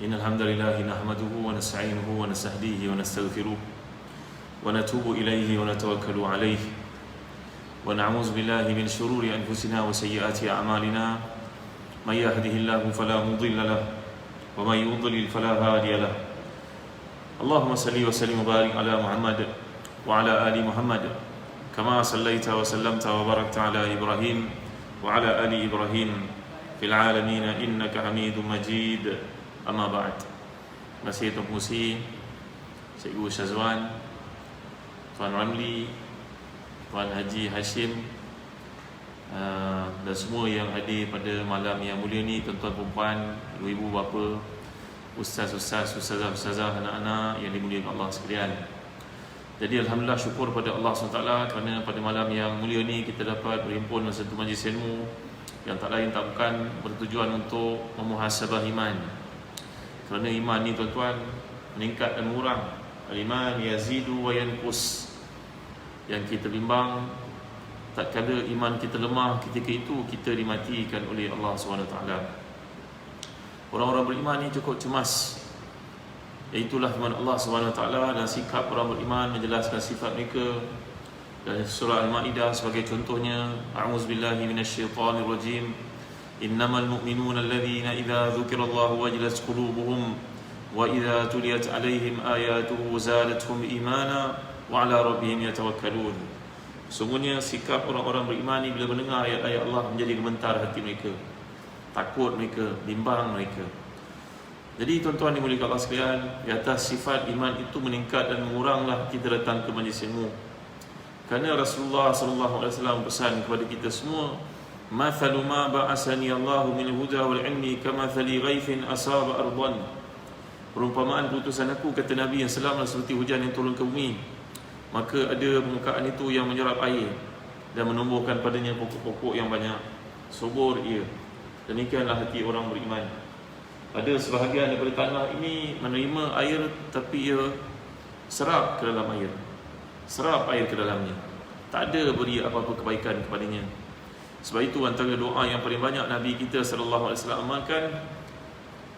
إن الحمد لله نحمده ونستعينه ونستهديه ونستغفره ونتوب إليه ونتوكل عليه ونعوذ بالله من شرور أنفسنا وسيئات أعمالنا من يهده الله فلا مضل له ومن يضلل فلا هادي له اللهم صل وسلم وبارك على محمد وعلى آل محمد كما صليت وسلمت وباركت على إبراهيم وعلى آل إبراهيم في العالمين إنك حميد مجيد. Amma ba'd. Terima kasih Tuan Pengurusi, Cikgu Syazwan, Tuan Ramli, Tuan Haji Hashim, dan semua yang hadir pada malam yang mulia ni, tuan-tuan perempuan, ibu-ibu bapa, ustaz-ustaz, ustazah-ustazah, anak-anak yang dimuliakan Allah sekalian. Jadi alhamdulillah, syukur pada Allah SWT kerana pada malam yang mulia ni kita dapat berhimpun dalam satu majlis ilmu yang tak lain tak bukan bertujuan untuk memuhasabah iman. Kerana iman ni tuan-tuan meningkat dan mengurang. Al-iman yazidu wa yanqus. Yang kita bimbang, tak kala iman kita lemah, ketika itu kita dimatikan oleh Allah SWT. Orang-orang beriman ni cukup cemas. Itulah firman Allah SWT dan sikap orang beriman menjelaskan sifat mereka. Dan surah Al-Ma'idah sebagai contohnya, A'udzubillahi minasyaitanirrajim. Innamal mu'minuna alladhina idza dzukirallahu wajilat qulubuhum wa idza tuliyat 'alaihim ayatuhu zadatuhum imana wa 'ala rabbihim yatawakkalun. Sungguhnya sikap orang-orang beriman ni bila mendengar ayat-ayat Allah menjadi gemetar hati mereka, takut mereka, bimbang mereka. Jadi tuan-tuan dimuliakan Allah sekalian, di atas sifat iman itu meningkat dan menguranglah kita datang ke majlis ilmu. Kerana Rasulullah SAW pesan kepada kita semua, mathalu ma ba'asani Allahu min huda wal ilmi kamathali ghaithin asaba ardan. Perumpamaan putusan aku, kata Nabi yang selamat, seperti hujan yang turun ke bumi, maka ada permukaan itu yang menyerap air dan menumbuhkan padanya pokok-pokok yang banyak. Subur ia. Demikianlah hati orang beriman. Ada sebahagian daripada tanah ini menerima air, tapi ia serap ke dalam air, serap air ke dalamnya, tak ada beri apa-apa kebaikan kepadanya. Sebab itu antara doa yang paling banyak Nabi kita sallallahu alaihi wasallam amalkan,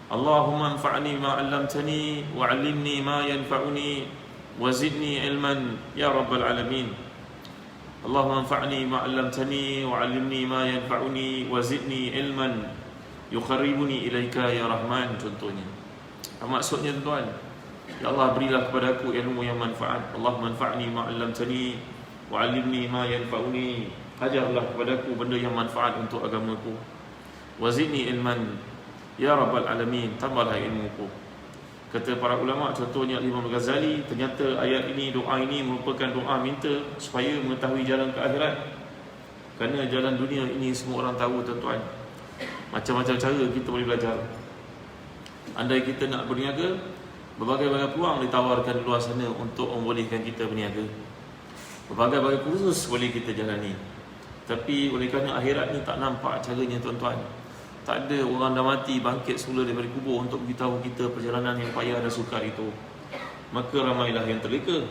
Allahumma anfa'ni ma 'allamtani wa 'allimni ma yanfa'uni wa zidni ilman ya rabbal alamin. Allahumma anfa'ni ma 'allamtani wa 'allimni ma yanfa'uni wa zidni ilman yukharribuni ilaika ya rahman, contohnya. Maksudnya tuan, ya Allah, berilah kepada aku ilmu yang manfaat. Allahumma anfa'ni ma 'allamtani wa 'allimni ma yanfa'uni. Ajarlah kepadaku benda yang manfaat untuk agamaku. Wazidni ilman ya rabbal alamin, tambahlah ilmuku. Kata para ulama, contohnya Imam Ghazali, ternyata ayat ini, doa ini merupakan doa minta supaya mengetahui jalan ke akhirat. Kerana jalan dunia ini semua orang tahu tuan-tuan. Macam-macam cara kita boleh belajar. Andai kita nak berniaga, berbagai-bagai peluang ditawarkan di luar sana untuk membolehkan kita berniaga. Berbagai-bagai kursus boleh kita jalani. Tapi oleh kerana akhirat ni tak nampak caranya tuan-tuan, tak ada orang dah mati bangkit semula daripada kubur untuk beritahu kita perjalanan yang payah dan sukar itu, maka ramailah yang terleka.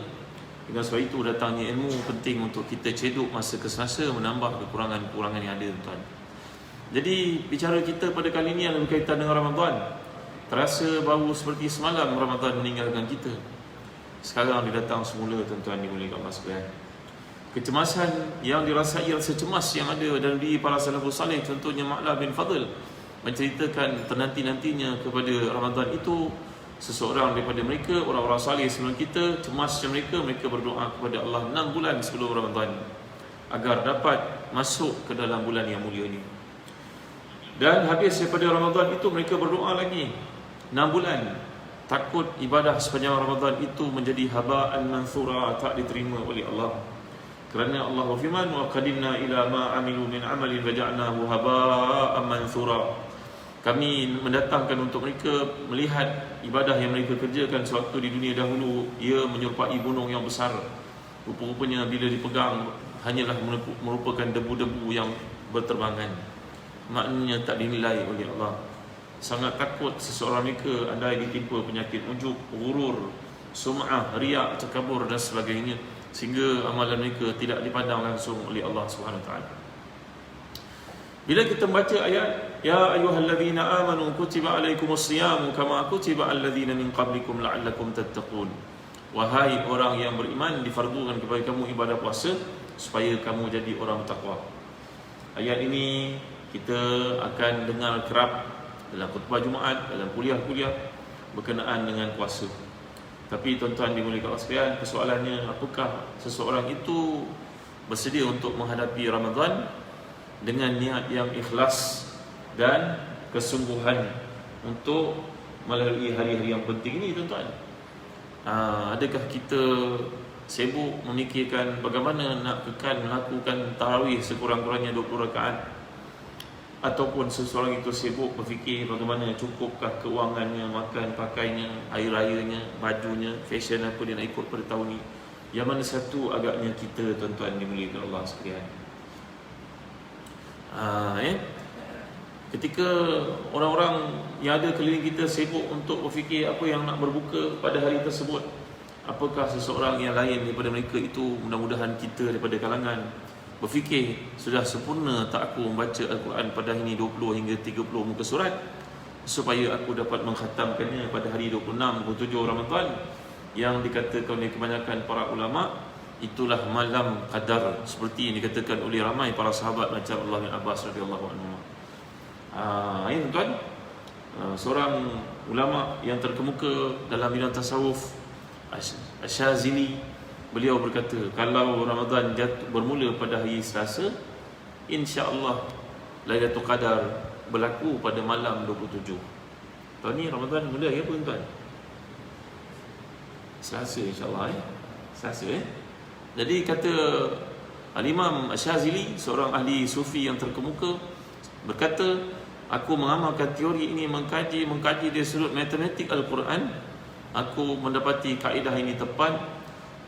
Dengan sebab itu datangnya ilmu penting untuk kita cedok masa ke semasa, menambah kekurangan-kekurangan yang ada tuan-tuan. Jadi bicara kita pada kali ini adalah berkaitan dengan Ramadan. Terasa baru seperti semalam Ramadan meninggalkan kita. Sekarang dia datang semula tuan-tuan dimuliakan Allah sekalian. Kecemasan yang dirasai, rasa cemas yang ada dalam diri para salafus salih, contohnya Ma'la bin Fadl menceritakan ternanti-nantinya kepada Ramadan itu. Seseorang daripada mereka, orang-orang salih sebelum kita, cemas macam mereka berdoa kepada Allah 6 bulan sebelum Ramadan agar dapat masuk ke dalam bulan yang mulia ini. Dan habis daripada Ramadan itu mereka berdoa lagi 6 bulan, takut ibadah sepanjang Ramadan itu menjadi haba'an mansura, tak diterima oleh Allah. Kerana Allah berfirman, wa qadimna ila ma amilu min amalin faja'nahu haba'an mansura. Kami mendatangkan untuk mereka melihat ibadah yang mereka kerjakan sewaktu di dunia dahulu, ia menyerupai gunung yang besar. Rupa-rupanya bila dipegang hanyalah merupakan debu-debu yang berterbangan. Maknanya tak dinilai oleh Allah. Sangat takut seseorang mereka andai ditimpa penyakit ujub, ghurur, sum'ah, riak, takabur dan sebagainya, sehingga amalan mereka tidak dipandang langsung oleh Allah SWT. Bila kita membaca ayat ya ayyuhallazina amanu kutiba alaikumus siyamu kama kutiba alladhina min qablikum la'allakum tattaqun. Wahai orang yang beriman, difardukan kepada kamu ibadah puasa supaya kamu jadi orang bertakwa. Ayat ini kita akan dengar kerap dalam khutbah Jumaat, dalam kuliah-kuliah berkenaan dengan puasa. Tapi tuan-tuan dimuliakan Allah sekalian, persoalannya apakah seseorang itu bersedia untuk menghadapi Ramadan dengan niat yang ikhlas dan kesungguhan untuk melalui hari-hari yang penting ini, tuan-tuan. Adakah kita sibuk memikirkan bagaimana nak kekal melakukan tarawih sekurang-kurangnya 20 rakaat, ataupun seseorang itu sibuk berfikir bagaimana cukupkah kewangannya, makan pakainya, air rayanya, bajunya, fashion apa dia nak ikut pada tahun ni. Yang mana satu agaknya kita, tuan-tuan dimuliakan Allah sekalian. Ketika orang-orang yang ada keliling kita sibuk untuk berfikir apa yang nak berbuka pada hari tersebut, apakah seseorang yang lain daripada mereka itu, mudah-mudahan kita daripada kalangan, berfikir sudah sempurna tak aku membaca Al-Quran pada hari ini 20 hingga 30 muka surat supaya aku dapat mengkhatamkannya pada hari 26, 27 Ramadan yang dikatakan oleh kebanyakan para ulama itulah malam qadar, seperti yang dikatakan oleh ramai para sahabat macam Abdullah bin Abbas radhiyallahu anhu. Ini tuan, seorang ulama yang terkemuka dalam bidang tasawuf, Asy-Syazili, beliau berkata, kalau Ramadan bermula pada hari Selasa, insya-Allah Lailatul Qadar berlaku pada malam 27. Tahun ni Ramadan mula ya tuan-tuan? Selasa insya-Allah Selasa Jadi kata Al-Imam Asy-Syazili, seorang ahli sufi yang terkemuka, berkata, aku mengamalkan teori ini, mengkaji dari sudut matematik Al-Quran, aku mendapati kaedah ini tepat,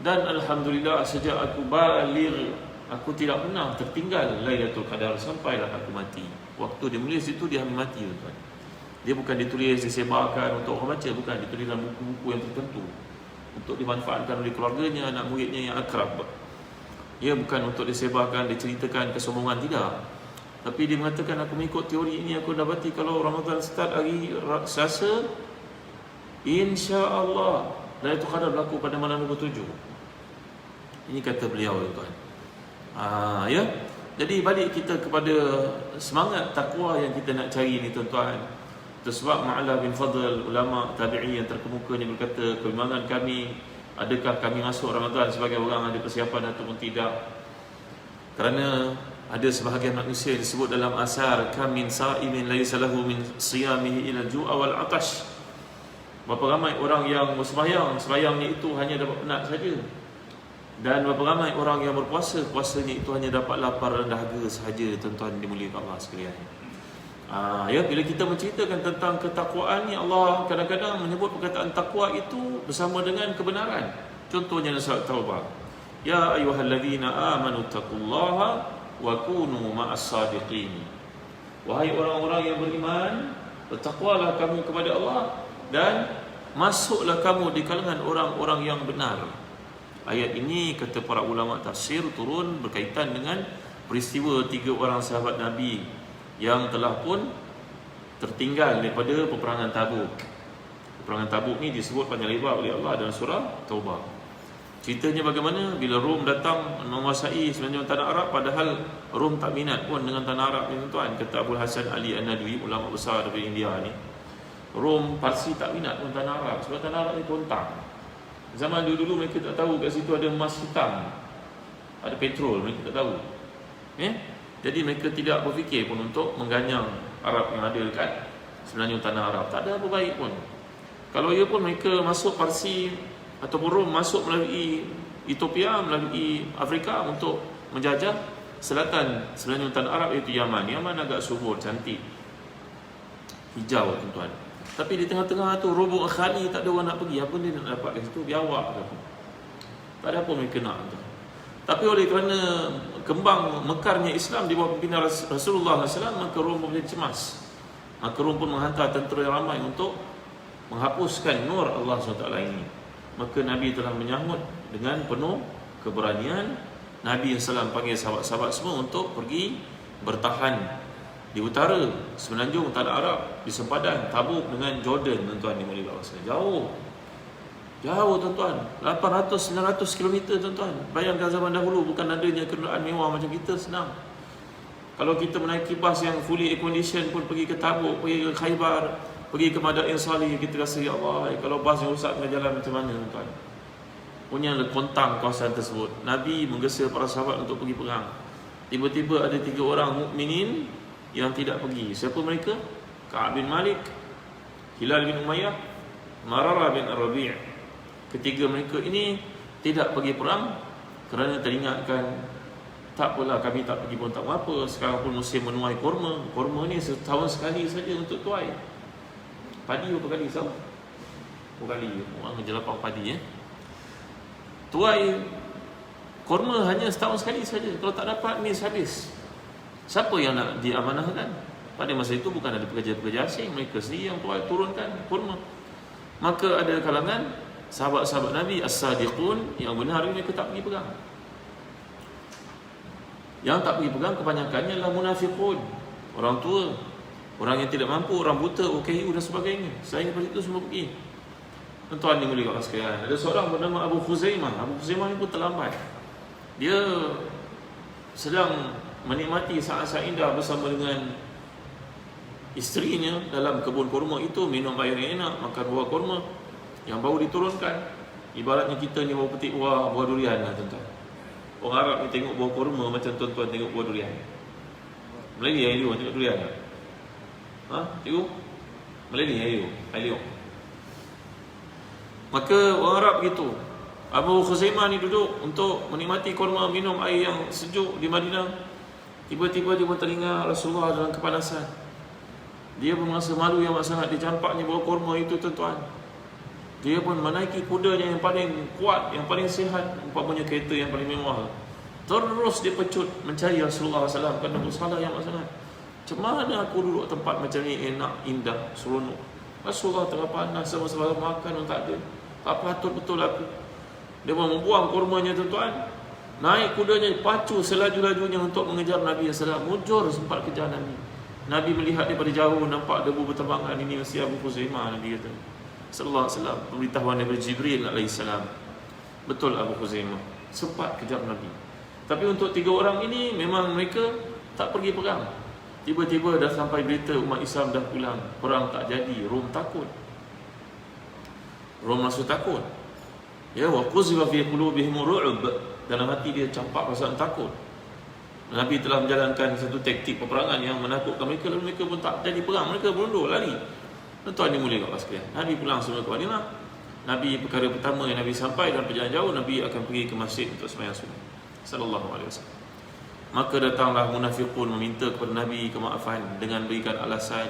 dan alhamdulillah sejak aku baligh aku tidak pernah tertinggal Lailatul Qadar sampailah aku mati. Waktu dia menulis itu dia hampir mati, tuan. Dia bukan ditulis disebarkan untuk orang baca, bukan, ditulis dalam buku-buku yang tertentu untuk dimanfaatkan oleh keluarganya, anak muridnya yang akrab. Ia bukan untuk disebarkan, diceritakan kesombongan, tidak. Tapi dia mengatakan, aku mengikut teori ini, aku dapati kalau Ramadan start hari Selasa, insya-Allah Lailatul Qadar berlaku pada malam 27. Ini kata beliau, tuan. Ya. Jadi balik kita kepada semangat takwa yang kita nak cari ni, tuan-tuan. Itu sebab Ma'la bin Fadl, ulama tabi'i yang terkemuka ni, berkata, kebimbangan kami, adakah kami masuk Ramadan sebagai orang ada persiapan ataupun tidak? Kerana ada sebahagian manusia yang disebut dalam asar, kam min sa'imin laisa lahu min siyamihi ila al-ju'a wal 'atash. Berapa ramai orang yang bersembahyang, sembahyangnya itu hanya dapat penat saja. Dan berapa ramai orang yang berpuasa, puasanya itu hanya dapat lapar dan dahaga sahaja, tuan-tuan dimuliakan Allah sekalian. Ya, bila kita menceritakan tentang ketakwaan ni, Allah kadang-kadang menyebut perkataan takwa itu bersama dengan kebenaran. Contohnya dalam surat Taubah, ya ayyuhallazina amanu taqullaha wa kunu ma'as sadiqin. Wahai orang-orang yang beriman, bertakwalah kamu kepada Allah dan masuklah kamu di kalangan orang-orang yang benar. Ayat ini, kata para ulama tafsir, turun berkaitan dengan peristiwa 3 orang sahabat Nabi yang telah pun tertinggal daripada peperangan Tabuk. Peperangan Tabuk ni disebut panjang lebar oleh Allah dalam surah Taubah. Ceritanya bagaimana bila Rom datang menguasai semenanjung tanah Arab, padahal Rom tak minat pun dengan tanah Arab ni, tuan. Kata Abul Hasan Ali An-Nadwi, ulama besar dari India ni, Rom, Parsi tak minat pun tanah Arab, sebab tanah Arab ni kontang. Zaman dulu-dulu mereka tak tahu kat situ ada emas hitam, ada petrol, mereka tak tahu. Jadi mereka tidak berfikir pun untuk mengganyang Arab yang ada dekat semenanjung tanah Arab. Tak ada apa baik pun. Kalau ia pun mereka masuk Parsi ataupun Rom masuk melalui Ethiopia, melalui Afrika untuk menjajah selatan semenanjung tanah Arab, iaitu Yaman. Yaman agak subur, cantik, hijau, tuan-tuan. Tapi di tengah-tengah tu Rubuk Khali, tak ada orang nak pergi. Apa dia nak dapat kat situ? Biawak ke apa? Tak ada apa mereka nak, tuan. Tapi oleh kerana kembang mekarnya Islam di bawah pimpinan Rasulullah SAW, maka Rom pun menjadi cemas. Maka Rom pun menghantar tentera yang ramai untuk menghapuskan nur Allah SWT ini. Maka Nabi telah menyahut dengan penuh keberanian. Nabi SAW panggil sahabat-sahabat semua untuk pergi bertahan di utara semenanjung Tanah Arab, di sempadan Tabuk dengan Jordan, tuan-tuan dimuliakan Allah sekalian. Jauh tuan-tuan, 800-900 km tuan-tuan. Bayangkan zaman dahulu bukan adanya kenderaan mewah macam kita, senang. Kalau kita menaiki bas yang fully air condition pun pergi ke Tabuk, pergi ke Khaybar, pergi ke Madain Salih, kita rasa ya Allah, kalau bas yang rosak dengan jalan macam mana tuan-tuan. Punya kontang kawasan tersebut. Nabi menggesa para sahabat untuk pergi perang. Tiba-tiba ada 3 orang mukminin yang tidak pergi. Siapa mereka? Ka'ab bin Malik, Hilal bin Umayyah, Mararah bin Ar-Rabi'. Ketiga mereka ini tidak pergi perang kerana teringatkan, tak apalah kami tak pergi pun tak apa, sekarang pun musim menuai kurma. Kurma ni setahun sekali saja untuk tuai. Padi berapa kali tahu? Berapa kali orang jelapang padi tuai kurma hanya setahun sekali saja. Kalau tak dapat ni habis. Siapa yang nak diamanahkan? Pada masa itu bukan ada pekerja-pekerja asing, mereka sendiri yang tuai turunkan kurma. Maka ada kalangan sahabat-sahabat Nabi as-sadiqun yang benar mereka tak pergi pegang. Yang tak pergi pegang kebanyakannya adalah munafiqun, orang tua, orang yang tidak mampu, orang buta, OKU dan sebagainya. Selain daripada itu semua pergi. Tuan-tuan dimuliakan Allah sekalian, ada seorang bernama Abu Khuzaimah. Abu Khuzaimah ni pun terlambat. Dia sedang menikmati saat-saat indah bersama dengan isterinya dalam kebun kurma itu, minum air yang enak, makan buah kurma yang baru diturunkan. Ibaratnya kita ni baru petik buah durian lah tuan-tuan. Orang Arab ni tengok buah kurma macam tuan-tuan tengok buah durian. Melayu air liur tengok durian tak? Cikgu? Melayu air liur. Maka orang Arab begitu. Abu Khuzaimah ni duduk untuk menikmati kurma, minum air yang sejuk di Madinah. Tiba-tiba dia pun teringat Rasulullah dalam kepanasan. Dia pun merasa malu yang sangat, dicampaknya buah kurma itu tuan-tuan. Dia pun menaiki kudanya yang paling kuat, yang paling sihat, umpamanya kereta yang paling mewah. Terus dia pecut mencari Rasulullah SAW. Kerana bersalah yang sangat. Macam mana aku duduk tempat macam ni enak, indah, seronok. Rasulullah tengah panas, sama-sama makan pun tak ada. Tak patut betul aku. Dia pun membuang kurmanya tuan-tuan. Naik kudanya, pacu selaju-lajunya untuk mengejar Nabi SAW. Mujur sempat kejar Nabi. Nabi melihat daripada jauh, nampak debu berterbangan. Ini mesti Abu Khuzaimah, Nabi kata. Sallallahu alaihi wasallam, pemberitahuan daripada Jibril alaihi salam. Betul Abu Khuzaimah sempat kejar Nabi. Tapi untuk 3 orang ini memang mereka tak pergi perang. Tiba-tiba dah sampai berita umat Islam dah pulang, perang tak jadi, Rom takut. Rom rasa takut. Ya, wa quzifa fi qulubihim ru'b, dalam hati dia campak perasaan takut. Nabi telah menjalankan satu taktik peperangan yang menakutkan mereka, lalu mereka pun tak jadi perang, mereka berundur lari. Tuan dimuliakan Allah sekalian. Nabi pulang semula ke Madinah. Nabi perkara pertama yang Nabi sampai dalam perjalanan jauh, Nabi akan pergi ke masjid untuk sembahyang sunat. Sallallahu alaihi wasallam. Maka datanglah munafiqun meminta kepada Nabi kemaafan dengan berikan alasan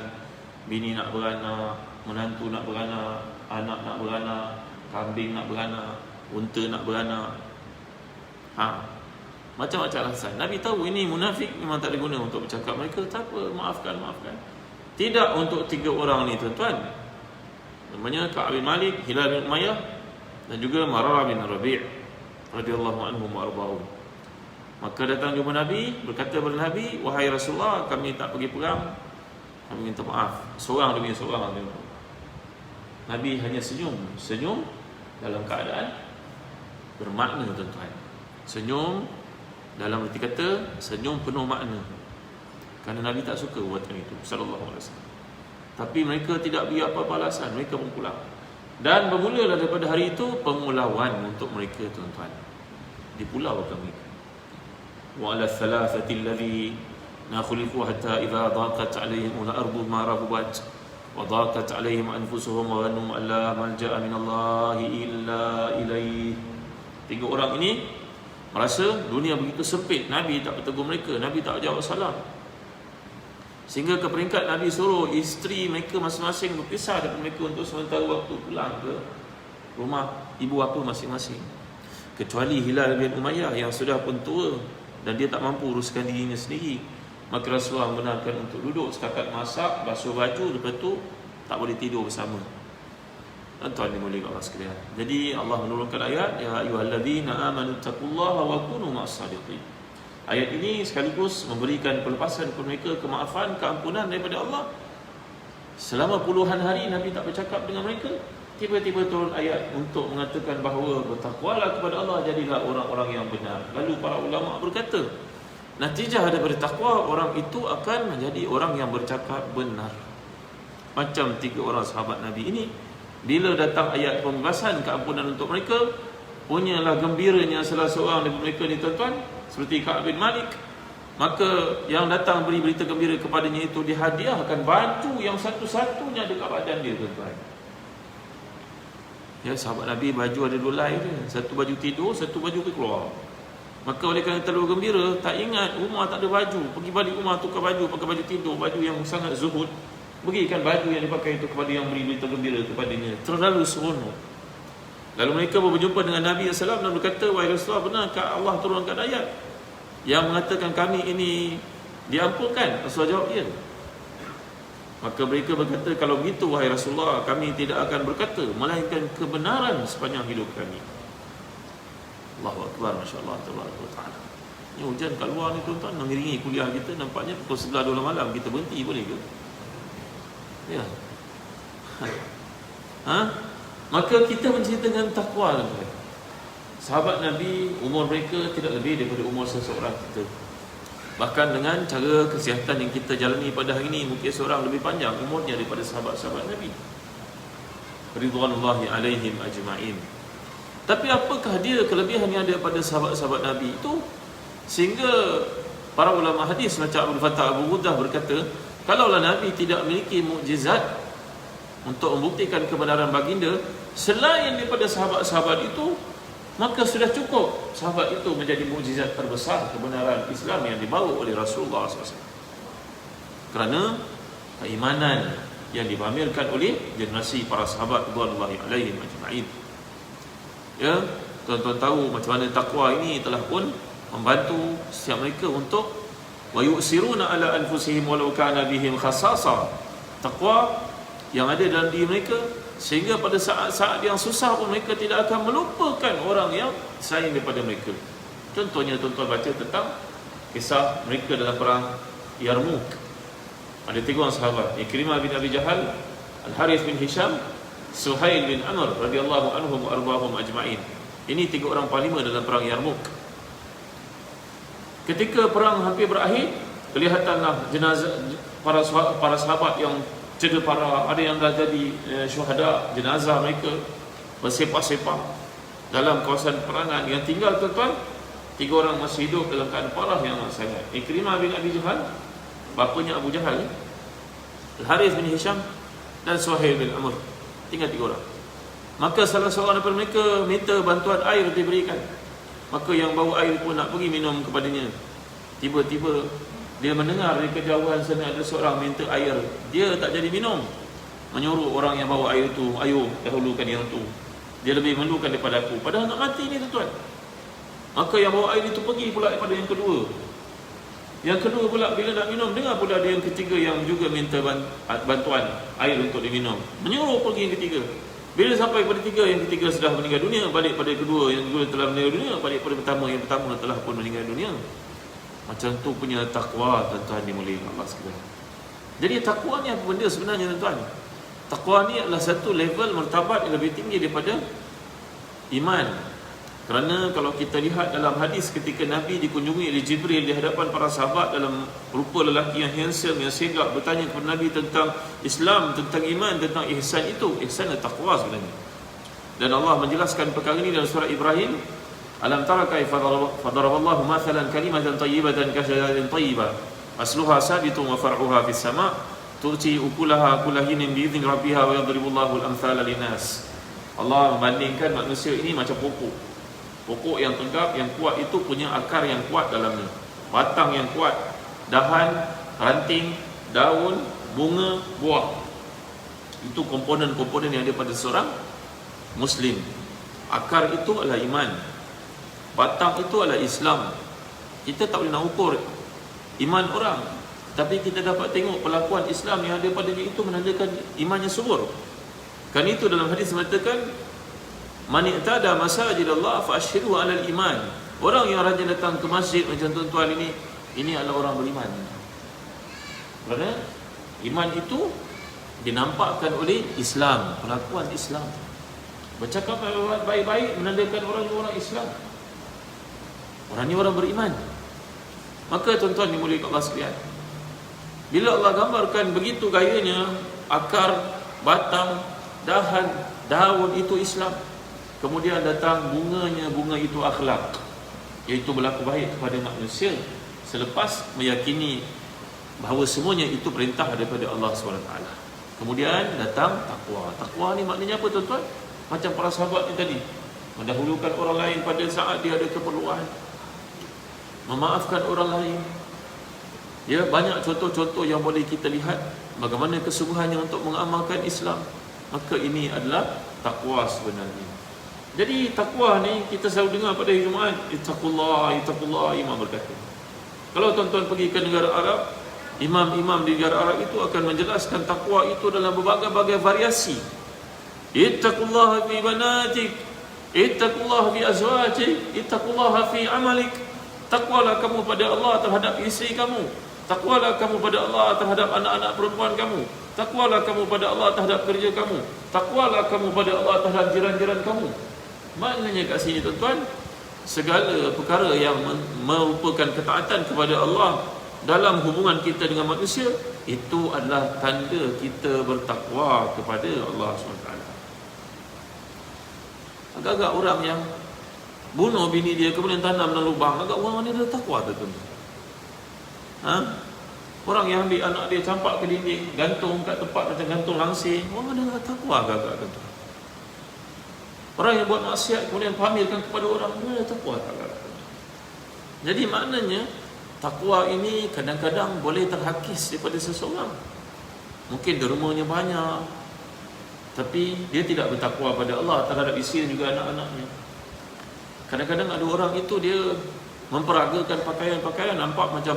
bini nak beranak, menantu nak beranak, anak nak beranak, kambing nak beranak, unta nak beranak. Macam-macam alasan. Nabi tahu ini munafik, memang tak ada guna untuk bercakap mereka. Tak apa, maafkan. Tidak untuk 3 orang ni tuan-tuan. Namanya Ka'ab bin Malik, Hilal bin Umayyah dan juga Mararah bin Rabi' radhiyallahu anhum wa ardhahum. Maka datang jumpa Nabi, berkata kepada Nabi, wahai Rasulullah, kami tak pergi perang, kami minta maaf. Seorang demi seorang. Nabi hanya senyum dalam keadaan bermakna tuan-tuan. Senyum dalam arti kata senyum penuh makna. Kerana Nabi tak suka buatan itu sallallahu alaihi wasallam. Tapi mereka tidak beri apa-apa alasan, mereka pun pulang. Dan bermulalah daripada hari itu pemulauan untuk mereka tuan-tuan. Dipulaukan mereka. Wa ala thalathati alladhina khuliqu hatta idza daqat alaihim al-ardu ma rahabat wa daqat alaihim anfusuhum wa dhannu an la malja'a min Allah illa ilaih. 3 orang ini merasa dunia begitu sempit. Nabi tak bertegur mereka, Nabi tak jawab salam. Sehingga ke peringkat Nabi suruh isteri mereka masing-masing berpisah daripada mereka untuk sementara waktu, pulang ke rumah ibu bapa masing-masing. Kecuali Hilal bin Umayyah yang sudah pun tua dan dia tak mampu uruskan dirinya sendiri. Maka Rasulullah membenarkan untuk duduk setakat masak, basuh baju, lepas tu tak boleh tidur bersama. Tuan dimuliakan Allah sekalian. Jadi Allah menurunkan ayat, ya ayyuhallazina amanu taqullaha wa kunu ma'as-sadiqin. Ayat ini sekaligus memberikan pelepasan kepada mereka, kemaafan, keampunan daripada Allah. Selama puluhan hari Nabi tak bercakap dengan mereka. Tiba-tiba turun ayat untuk mengatakan bahawa bertakwalah kepada Allah, jadilah orang-orang yang benar. Lalu para ulama berkata, natijah daripada takwa, orang itu akan menjadi orang yang bercakap benar. Macam 3 orang sahabat Nabi ini, bila datang ayat pembebasan, keampunan untuk mereka, punyalah gembiranya salah seorang daripada mereka ni tuan-tuan, seperti Ka'ab bin Malik. Maka yang datang beri berita gembira kepadanya itu dihadiahkan baju yang satu-satunya dekat badan dia, tuan-tuan. Ya, sahabat Nabi baju ada 2 lai dia. Satu baju tidur, satu baju keluar. Maka oleh kerana terlalu gembira, tak ingat rumah tak ada baju, pergi balik rumah tukar baju, pakai baju tidur, baju yang sangat zuhud, berikan baju yang dipakai itu kepada yang beri berita gembira kepadanya. Terlalu seronok. Lalu mereka berjumpa dengan Nabi SAW dan berkata, wahai Rasulullah, benarkah Allah turunkan ayat yang mengatakan kami ini diampunkan? Rasulullah jawab, ya. Maka mereka berkata, kalau begitu wahai Rasulullah, kami tidak akan berkata melainkan kebenaran sepanjang hidup kami. Allahu Akbar, Masya Allah, Taala. Ini hujan kat luar ni tuan-tuan, mengiringi kuliah kita. Nampaknya pukul 11-12 malam kita berhenti, boleh ke? Ya. Maka kita menceritakan takwa, tuan-tuan. Sahabat Nabi, umur mereka tidak lebih daripada umur seseorang kita. Bahkan dengan cara kesihatan yang kita jalani pada hari ini, mungkin seorang lebih panjang umurnya daripada sahabat-sahabat Nabi ridwanullahi alaihim ajma'in. Tapi apakah dia kelebihan yang ada pada sahabat-sahabat Nabi itu, sehingga para ulama hadis macam Abdul Fattah Abu Ghuddah berkata, kalaulah Nabi tidak memiliki mukjizat untuk membuktikan kebenaran baginda selain daripada sahabat-sahabat itu, maka sudah cukup sahabat itu menjadi mukjizat terbesar kebenaran Islam yang dibawa oleh Rasulullah SAW. Kerana keimanan yang dipamerkan oleh generasi para sahabat radhiyallahu alaihim ajma'in. Ya, tuan-tuan tahu macam mana takwa ini telah pun membantu setiap mereka untuk wa yu'siruna ala anfusihim walau kana bihim khassasa. Takwa yang ada dalam diri mereka, sehingga pada saat-saat yang susah pun mereka tidak akan melupakan orang yang sayang daripada mereka. Contohnya tuan-tuan baca tentang kisah mereka dalam perang Yarmouk. Ada 3 orang sahabat, Ikrimah bin Abi Jahal, Al-Harith bin Hisham, Suhail bin Amr radhiyallahu anhum wa arbahum ajma'in. Ini 3 orang panglima dalam perang Yarmouk. Ketika perang hampir berakhir, kelihatanlah jenazah para sahabat yang cedera parah, ada yang dah jadi syuhada, jenazah mereka bersepah-sepah dalam kawasan perangan. Yang tinggal tuan-tuan 3 orang masih hidup dalam keadaan parah yang sangat. Ikrimah bin Abi Jahal, bapanya Abu Jahal, Al-Harith bin Hisham, dan Suhail bin Amr. Tinggal 3 orang. Maka salah seorang daripada mereka minta bantuan air diberikan. Maka yang bawa air pun nak pergi minum kepadanya. Tiba-tiba dia mendengar dari kejauhan sana ada seorang minta air. Dia tak jadi minum, menyuruh orang yang bawa air itu, ayo dahulukan yang tu, dia lebih memerlukan daripada aku. Padahal nak mati ni tuan-tuan. Maka yang bawa air itu pergi pula daripada yang kedua. Yang kedua pula bila nak minum, dengar pula ada yang ketiga yang juga minta bantuan air untuk diminum, menyuruh pergi yang ketiga. Bila sampai pada 3, yang ketiga sudah meninggal dunia, balik pada kedua, yang kedua telah meninggal dunia, balik pada pertama, yang pertama telah pun meninggal dunia. Macam tu punya takwa, tuan-tuan dimuliakan Allah sekalian. Jadi takwa ni apa benda sebenarnya, tuan-tuan? Takwa ni adalah satu level martabat yang lebih tinggi daripada iman. Kerana kalau kita lihat dalam hadis ketika Nabi dikunjungi oleh Jibril di hadapan para sahabat dalam rupa lelaki yang handsome, yang sigap, bertanya kepada Nabi tentang Islam, tentang iman, tentang ihsan itu. Ihsan adalah takwa sebenarnya. Dan Allah menjelaskan perkara ini dalam surah Ibrahim. Alam tara kaifa daraballahu mathalan kalimatan tayyibatan kasyajaratin tayyibah asluha sabitun wa far'uha fis sama' tu'ti ukulaha kullahinin bi idzni rabbiha wa yadribullahu al-amthala linnas. Allah membandingkan manusia ini macam pokok. Pokok yang tegap, yang kuat itu punya akar yang kuat dalamnya, batang yang kuat, dahan, ranting, daun, bunga, buah. Itu komponen-komponen yang ada pada seorang Muslim. Akar itu adalah iman, batang itu adalah Islam. Kita tak boleh nak ukur iman orang, tapi kita dapat tengok pelakuan Islam yang ada pada dia itu menandakan imannya subur. Kan itu dalam hadis mengatakan, man i'tada masajid Allah fa ashhidu 'ala al-iman. Orang yang rajin datang ke masjid macam tuan-tuan ini adalah orang beriman. Kerana iman itu dinampakkan oleh Islam, perlakuan Islam. Bercakap baik-baik menandakan orang Islam. Orang ni orang beriman. Maka tuan-tuan dimuliakan Allah sekalian, bila Allah gambarkan begitu gayanya, akar, batang, daun itu Islam, kemudian datang bunganya, bunga itu akhlak, iaitu berlaku baik kepada manusia, selepas meyakini bahawa semuanya itu perintah daripada Allah SWT. Kemudian datang takwa. Takwa ni maknanya apa tuan-tuan? Macam para sahabat ni tadi, mendahulukan orang lain pada saat dia ada keperluan, memaafkan orang lain. Ya, banyak contoh-contoh yang boleh kita lihat bagaimana kesungguhannya untuk mengamalkan Islam. Maka ini adalah takwa sebenarnya. Jadi takwa ni kita selalu dengar pada hari Jumaat, ittaqullah, imam berkata. Kalau tuan-tuan pergi ke negara Arab, imam-imam di negara Arab itu akan menjelaskan takwa itu dalam berbagai-bagai variasi. Ittaqullah fi banatik, ittaqullah fi azwajik, ittaqullah fi amalik. Takwalah kamu pada Allah terhadap isteri kamu. Takwalah kamu pada Allah terhadap anak-anak perempuan kamu. Takwalah kamu pada Allah terhadap kerja kamu. Takwalah kamu pada Allah terhadap jiran-jiran kamu. Maknanya kat sini tuan-tuan, segala perkara yang merupakan ketaatan kepada Allah dalam hubungan kita dengan manusia, itu adalah tanda kita bertakwa kepada Allah SWT. Agak-agak orang yang bunuh bini dia kemudian tanam dalam lubang, agak orang mana ada takwa tu tuan-tuan? Orang yang ambil anak dia campak ke dinding, gantung kat tempat macam gantung langsir, orang mana ada takwa agak-agak tuan-tuan? Orang yang buat maksiat kemudian pamerkan kepada orang, mana ada takwa agak-agak? Jadi maknanya takwa ini kadang-kadang boleh terhakis daripada seseorang. Mungkin dermanya banyak, tapi dia tidak bertakwa pada Allah terhadap isteri dan juga anak-anaknya. Kadang-kadang ada orang itu dia memperagakan pakaian-pakaian nampak macam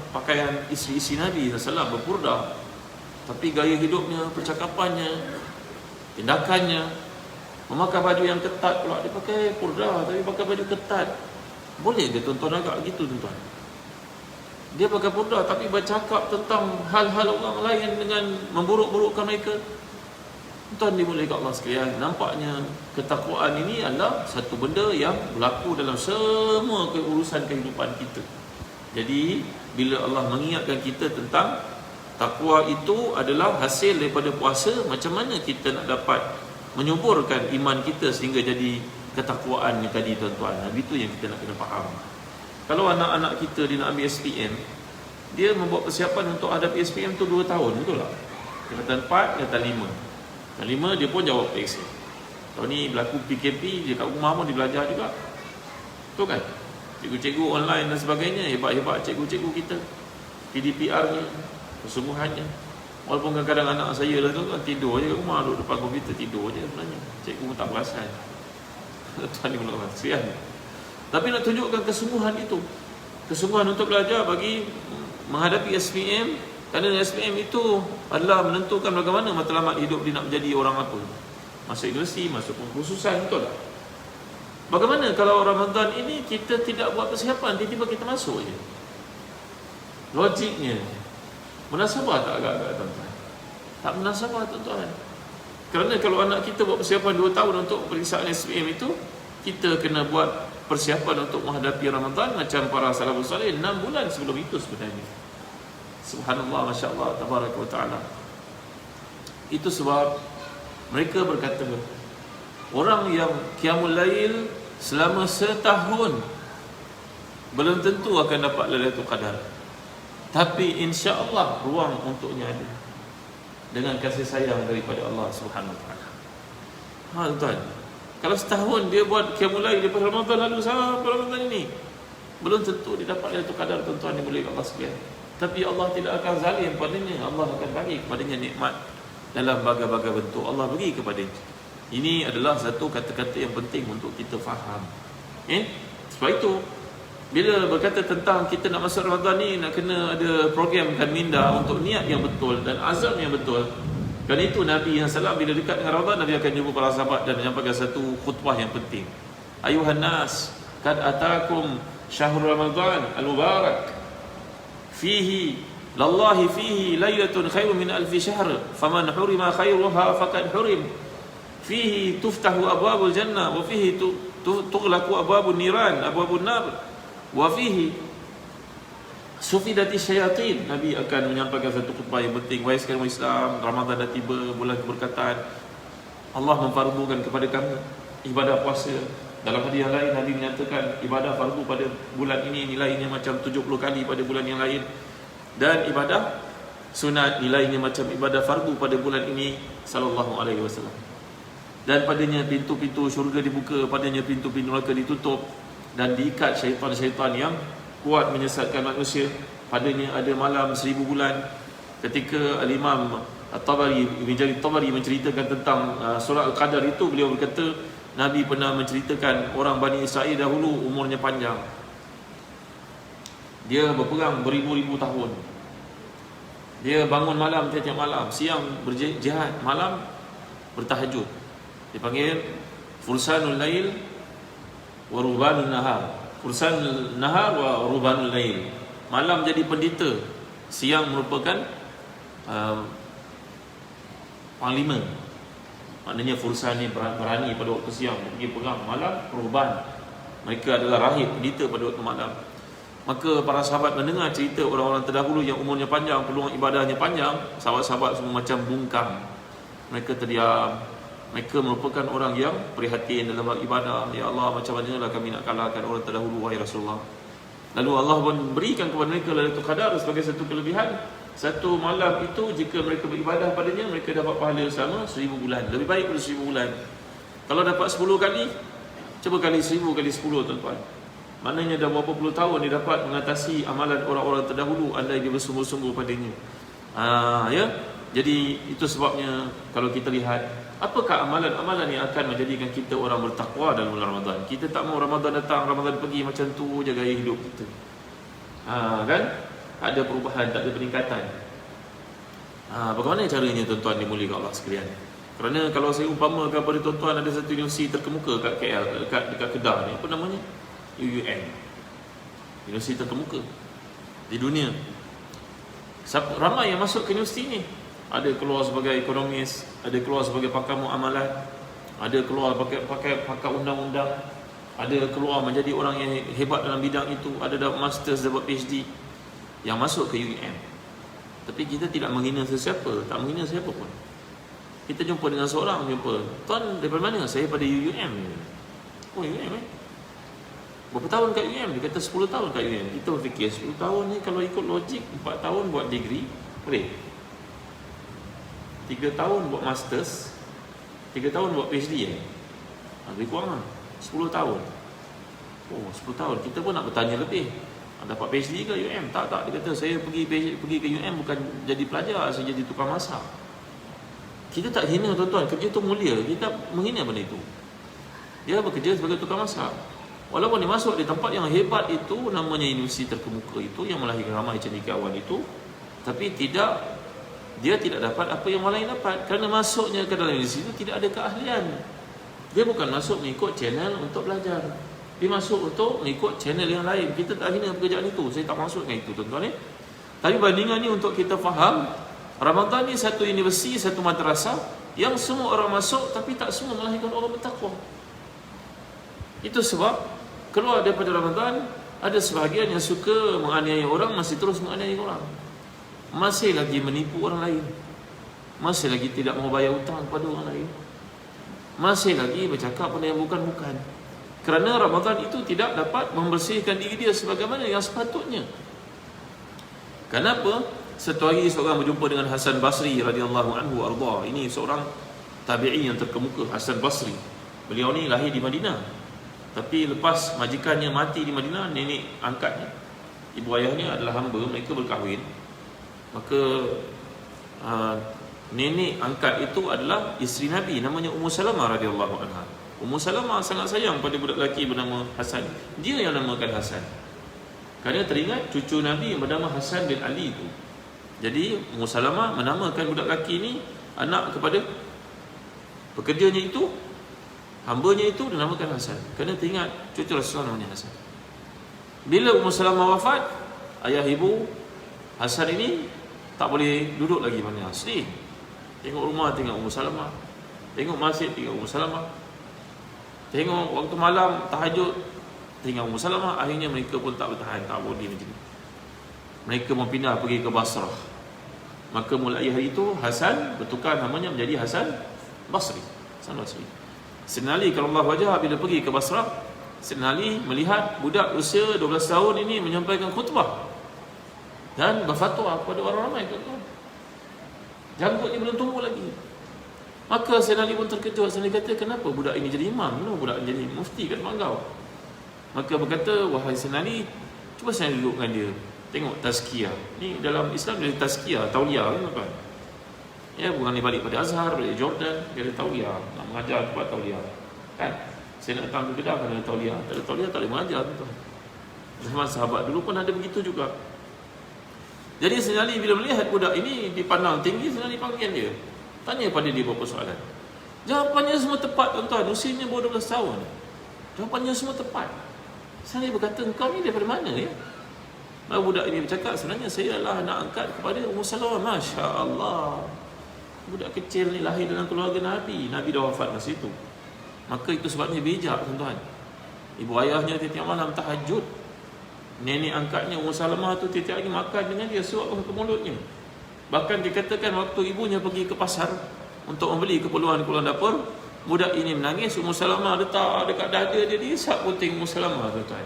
pakaian isteri-isteri Nabi SAW berpurdah, tapi gaya hidupnya, percakapannya, tindakannya, memakai baju yang ketat pula. Dia pakai purdah tapi pakai baju ketat. Boleh ke tuan-tuan agak gitu tuan-tuan? Dia pakai purdah tapi bercakap tentang hal-hal orang lain dengan memburuk-burukkan mereka. Tuan dimuliakan Allah sekalian, nampaknya ketakwaan ini adalah satu benda yang berlaku dalam semua urusan kehidupan kita. Jadi bila Allah mengingatkan kita tentang takwa itu adalah hasil daripada puasa, macam mana kita nak dapat menyuburkan iman kita sehingga jadi ketakwaan ni tadi tuan-tuan. Itu yang kita nak kena faham. Kalau anak-anak kita dia nak ambil SPM, dia membuat persiapan untuk hadapi SPM tu 2 tahun, betul tak? Tingkatan 4, tingkatan 5. Dan 5 dia pun jawab periksa. Tahun ni berlaku PKP, dia kat rumah pun dia belajar juga. Betul kan? Cikgu-cikgu online dan sebagainya, hebat-hebat cikgu-cikgu kita. PDPR-nya, kesungguhannya. Walaupun kadang-kadang anak saya lah tu kan tidur je kat rumah, duduk depan komputer tidur je sebenarnya. Cikgu pun tak perasan. Tuan ni belum kasihan. Tapi nak tunjukkan kesungguhan itu, kesungguhan untuk belajar bagi menghadapi SPM. Kerana SPM itu adalah menentukan bagaimana matlamat hidup dia nak menjadi orang apa. Masuk universiti, masuk pengkhususan, betul tak? Bagaimana kalau Ramadan ini kita tidak buat persiapan, tiba-tiba kita masuk je? Logiknya munasabah tak agak-agak tuan-tuan? Tak munasabah tuan-tuan. Kerana kalau anak kita buat persiapan 2 tahun untuk periksaan SPM itu, kita kena buat persiapan untuk menghadapi Ramadan macam para salafus salih 6 bulan sebelum itu sebenarnya. Subhanallah, Masya Allah, Tabaraka wa ta'ala. Itu sebab mereka berkata, orang yang qiyamul lail selama setahun belum tentu akan dapat Lailatul Qadar, tapi insya-Allah ruang untuknya ada dengan kasih sayang daripada Allah Subhanahu wa taala. Tuan, kalau setahun dia buat qiyamul lail daripada Ramadan lalu sampai Ramadan ini, belum tentu dia dapat Lailatul Qadar tuan-tuan yang mulia Allah sekalian. Tapi Allah tidak akan zalim padanya. Allah akan bagi kepadanya nikmat dalam berbagai-bagai bentuk. Allah bagi kepadanya. Ini adalah satu kata-kata yang penting untuk kita faham. Sebab itu bila berkata tentang kita nak masuk Ramadan ni, nak kena ada program dan minda untuk niat yang betul dan azam yang betul. Kerana itu Nabi SAW bila dekat dengan Ramadan, Nabi akan jumpa para sahabat dan menyampaikan satu khutbah yang penting. Ayuhan nas, Qad atakum syahrul Ramadan al-mubarak fihi lallahi fihi lailatun khairun min alfi syahr faman hurima khairuha faqad hurim fihi tuftahu abwabul jannah wa fihi tughlaqu abwabun niran abwabun nar wa fihi sufidati syayatin. Nabi akan menyampaikan satu khutbah yang penting. Wahai sekalian Islam, Ramadan dah tiba, bulan keberkatan. Allah memfardukan kepada kami ibadah puasa. Dalam hadis yang lain Nabi menyatakan ibadah fardu pada bulan ini nilainya macam 70 kali pada bulan yang lain, dan ibadah sunat nilainya macam ibadah fardu pada bulan ini sallallahu alaihi wasallam. Dan padanya pintu-pintu syurga dibuka, padanya pintu-pintu neraka ditutup, dan diikat syaitan-syaitan yang kuat menyesatkan manusia. Padanya ada malam 1000 bulan. Ketika Al-Imam At-Tabari, Ibn Jarir At-Tabari menceritakan tentang surah Al-Qadar itu, beliau berkata Nabi pernah menceritakan orang Bani Israel dahulu umurnya panjang. Dia berperang beribu-ribu tahun. Dia bangun malam tiap-tiap malam, siang berjihad, malam bertahajud. Dipanggil Fursanul Lail wa Rubanul Nahar. Fursanul Nahar wa Rubanul Lail. Malam jadi pendeta, siang merupakan panglima. Maknanya Fursan ni berani pada waktu siang pergi perang, malam Ruban. Mereka adalah rahib, pendeta pada waktu malam. Maka para sahabat mendengar cerita orang-orang terdahulu yang umurnya panjang, peluang ibadahnya panjang, sahabat-sahabat semua macam bungkam. Mereka terdiam. Mereka merupakan orang yang prihatin dalam ibadah. Ya Allah, macam manalah kami nak kalahkan orang terdahulu, wahai Rasulullah. Lalu Allah pun berikan kepada mereka Lailatul Qadar sebagai satu kelebihan. Satu malam itu jika mereka beribadah padanya, mereka dapat pahala selama 1000 bulan. Lebih baik pada 1000 bulan. Kalau dapat 10 kali, cuba kali 1000 kali 10 tuan-tuan. Maknanya dah berapa puluh tahun dia dapat mengatasi amalan orang-orang terdahulu andai dia bersungguh-sungguh padanya. Ya. Jadi itu sebabnya kalau kita lihat apakah amalan-amalan yang akan menjadikan kita orang bertakwa dalam bulan Ramadan. Kita tak mau Ramadan datang, Ramadan pergi, macam tu je gaya hidup kita. Kan? Tak ada perubahan, tak ada peningkatan. Bagaimana caranya tuan-tuan dimuliakan Allah sekalian? Kerana kalau saya umpamakan kepada tuan-tuan ada satu universiti terkemuka kat KL, dekat Kedah ni, apa namanya? UUM. Universiti terkemuka di dunia. Ramai yang masuk ke universiti ni. Ada keluar sebagai ekonomis, ada keluar sebagai pakar muamalat, ada keluar pakai pakar undang-undang, ada keluar menjadi orang yang hebat dalam bidang itu, ada dapat masters, dapat PhD yang masuk ke UUM. Tapi kita tidak menghina sesiapa, tak menghina siapa pun. Kita jumpa dengan seorang, tuan daripada mana? Saya pada UUM. Oh, UUM berapa tahun kat UUM? Dia kata 10 tahun kat UUM. Kita berfikir 10 tahun ni kalau ikut logik 4 tahun buat degree, boleh. 3 tahun buat masters, 3 tahun buat PhD lebih kurang 10 tahun. Oh, 10 tahun. Kita pun nak bertanya lebih. Dapat PhD ke UM? Tak. Dia kata saya pergi ke UM bukan jadi pelajar, saya jadi tukang masak. Kita tak hina tuan-tuan, kerja tu mulia. Kita menghina benda itu. Dia bekerja sebagai tukang masak. Walaupun dia masuk di tempat yang hebat itu, namanya universiti terkemuka itu, yang melahirkan ramai cendekiawan itu, tapi dia tidak dapat apa yang orang lain dapat. Kerana masuknya ke dalam universiti itu tidak ada keahlian. Dia bukan masuk mengikut channel untuk belajar. Dia masuk untuk mengikut channel yang lain. Kita tak hina pekerjaan itu. Saya tak masuk dengan itu tuan-tuan. Tapi bandingan ni untuk kita faham, Ramadan ni satu universiti, satu madrasah yang semua orang masuk, tapi tak semua melahirkan orang bertakwa. Itu sebab keluar daripada Ramadan, ada sebahagian yang suka menganiaya orang, masih terus menganiaya orang, masih lagi menipu orang lain, masih lagi tidak mau bayar hutang kepada orang lain, masih lagi bercakap benda yang bukan-bukan. Kerana Ramadan itu tidak dapat membersihkan diri dia sebagaimana yang sepatutnya. Kenapa? Satu hari seorang berjumpa dengan Hasan Basri radhiyallahu anhu arda. Ini seorang tabi'i yang terkemuka, Hasan Basri. Beliau ni lahir di Madinah, tapi lepas majikannya mati di Madinah, nenek angkatnya, ibu ayahnya adalah hamba, mereka berkahwin. Maka nenek angkat itu adalah isteri Nabi, namanya Ummu Salamah radhiyallahu anha. Ummu Salamah sangat sayang pada budak lelaki bernama Hasan. Dia yang namakan Hasan, kerana teringat cucu Nabi yang bernama Hasan bin Ali itu. Jadi Ummu Salamah menamakan budak lelaki ini anak kepada pekerjanya itu Hambanya itu dinamakan Hasan. Kena teringat cucu Rasulullah namanya Hasan. Bila Ummu Salamah wafat, ayah ibu Hasan ini tak boleh duduk lagi mana asli. Tengok rumah tengok Ummu Salamah, tengok masjid tengok Ummu Salamah, tengok waktu malam tahajud tengok Ummu Salamah. Akhirnya mereka pun tak bertahan, tak boleh macam ni. Mereka mau pindah pergi ke Basrah. Maka mulai hari itu Hasan bertukar namanya menjadi Hasan Basri. Hasan Basri. Senali kalau Allah wajah bila pergi ke Basrah, Senali melihat budak usia 12 tahun ini menyampaikan khutbah dan berfatwa kepada orang ramai, tuan-tuan. Janggutnya belum tumbuh lagi. Maka Senali pun terkejut. Senali kata, kenapa budak ini jadi imam? Kenapa budak ini jadi mufti kat Manggau? Maka berkata, wahai Senali, cuba Senali duduk dengan dia. Tengok tazkiyah. Ni dalam Islam dia tazkiyah, tauliah kan? Ya, bukan dia balik pada Azhar, balik Jordan, dia ada tauliah, nak mengajar buat tauliah. Kan? Saya nak datang ke Kedah kan ada tauliah. Tak ada tauliah tak boleh mengajar, tuan. Zaman sahabat dulu pun ada begitu juga. Jadi Senali bila melihat budak ini dipandang tinggi, Senali panggil dia. Tanya pada dia beberapa soalan. Jawapannya semua tepat, tuan-tuan. Usianya baru 12 tahun. Jawapannya semua tepat. Senali berkata, engkau ni daripada mana ya? Lalu budak ini bercakap, sebenarnya saya adalah anak angkat kepada Ummu Salamah. Masya Allah. Budak kecil ni lahir dalam keluarga Nabi. Nabi dah wafat masa itu. Maka itu sebabnya bijak, tuan-tuan. Ibu ayahnya tiap-tiap malam tahajud. Nenek angkatnya Ummu Salamah tu tiap-tiap lagi makan dengan dia, suap ke mulutnya. Bahkan dikatakan waktu ibunya pergi ke pasar untuk membeli keperluan-keperluan dapur, budak ini menangis, Ummu Salamah letak dekat dada dia, diisap puting Ummu Salamah, tuan-tuan.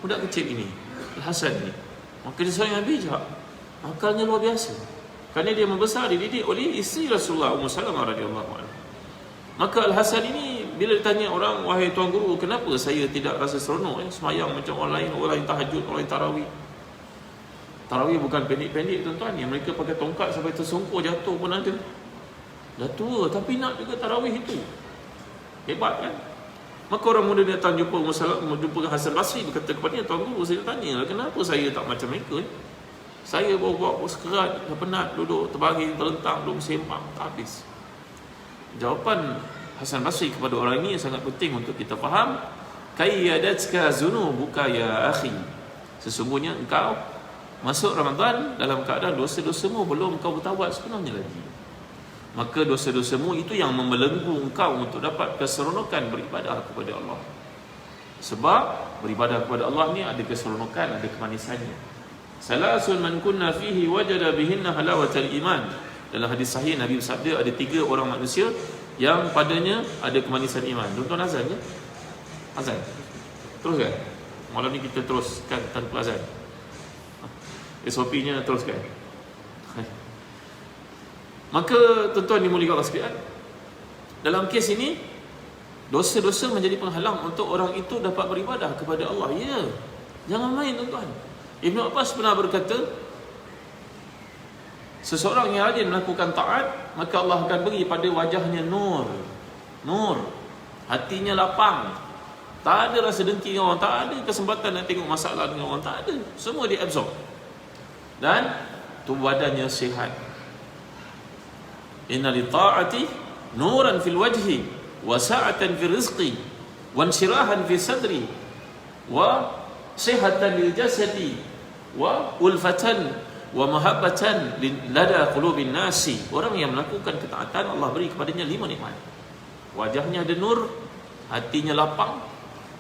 Budak kecil ini, Hasan ni, maka dia seorang yang bijak. Akalnya luar biasa. Kerana dia membesar, dididik oleh isteri Rasulullah Ummu Salamah radhiyallahu anha. Maka Al-Hasan ini bila ditanya orang, wahai tuan guru, kenapa saya tidak rasa seronok semayang macam orang lain, orang yang tahajud, orang yang tarawih. Tarawih bukan pendek-pendek, tuan-tuan. Yang mereka pakai tongkat sampai tersungkur jatuh pun ada. Dah tua tapi nak juga tarawih itu. Hebat kan? Maka orang muda datang jumpa jumpa Hasan Basri, berkata kepadanya, tuan guru, saya tanya, kenapa saya tak macam mereka? Saya bawa sekerat, dah penat, duduk terbaring, terlentang, duduk sembang, tak habis. Jawapan Hasan Basri kepada orang ini sangat penting untuk kita faham. Kayyadatka zunubuka ya akhi. Sesungguhnya engkau masuk Ramadan dalam keadaan dosa-dosamu belum kau bertaubat sepenuhnya lagi. Maka dosa-dosamu itu yang membelenggu engkau untuk dapat keseronokan beribadah kepada Allah. Sebab beribadah kepada Allah ni ada keseronokan, ada kemanisannya. Salasun man kunna fihi wajada bihinna halawatal iman. Dalam hadis sahih Nabi bersabda, ada 3 orang manusia yang padanya ada kemanisan iman. Tuan-tuan azan je? Azan. Teruskan. Malam ni kita teruskan tanpa azan. SOP-nya teruskan. Maka tuan-tuan dimuliakan Allah sekalian, dalam kes ini dosa-dosa menjadi penghalang untuk orang itu dapat beribadah kepada Allah. Ya, jangan main, tuan-tuan. Ibn Abbas pernah berkata, seseorang yang rajin melakukan taat, maka Allah akan beri pada wajahnya nur. Nur. Hatinya lapang. Tak ada rasa dengki dengan orang, tak ada kesempatan nak tengok masalah dengan orang, tak ada. Semua dia absorb. Dan tubuh badannya sihat. Inna li ta'ati nuran fil wajhi wa sa'atan fil rizqi wa insyirahan fi sadri wa sihatan lil jasadi wa ulfatan wa mahabbatan lada qulubin nasi. Orang yang melakukan ketaatan, Allah beri kepadanya 5 nikmat. Wajahnya ada nur, hatinya lapang,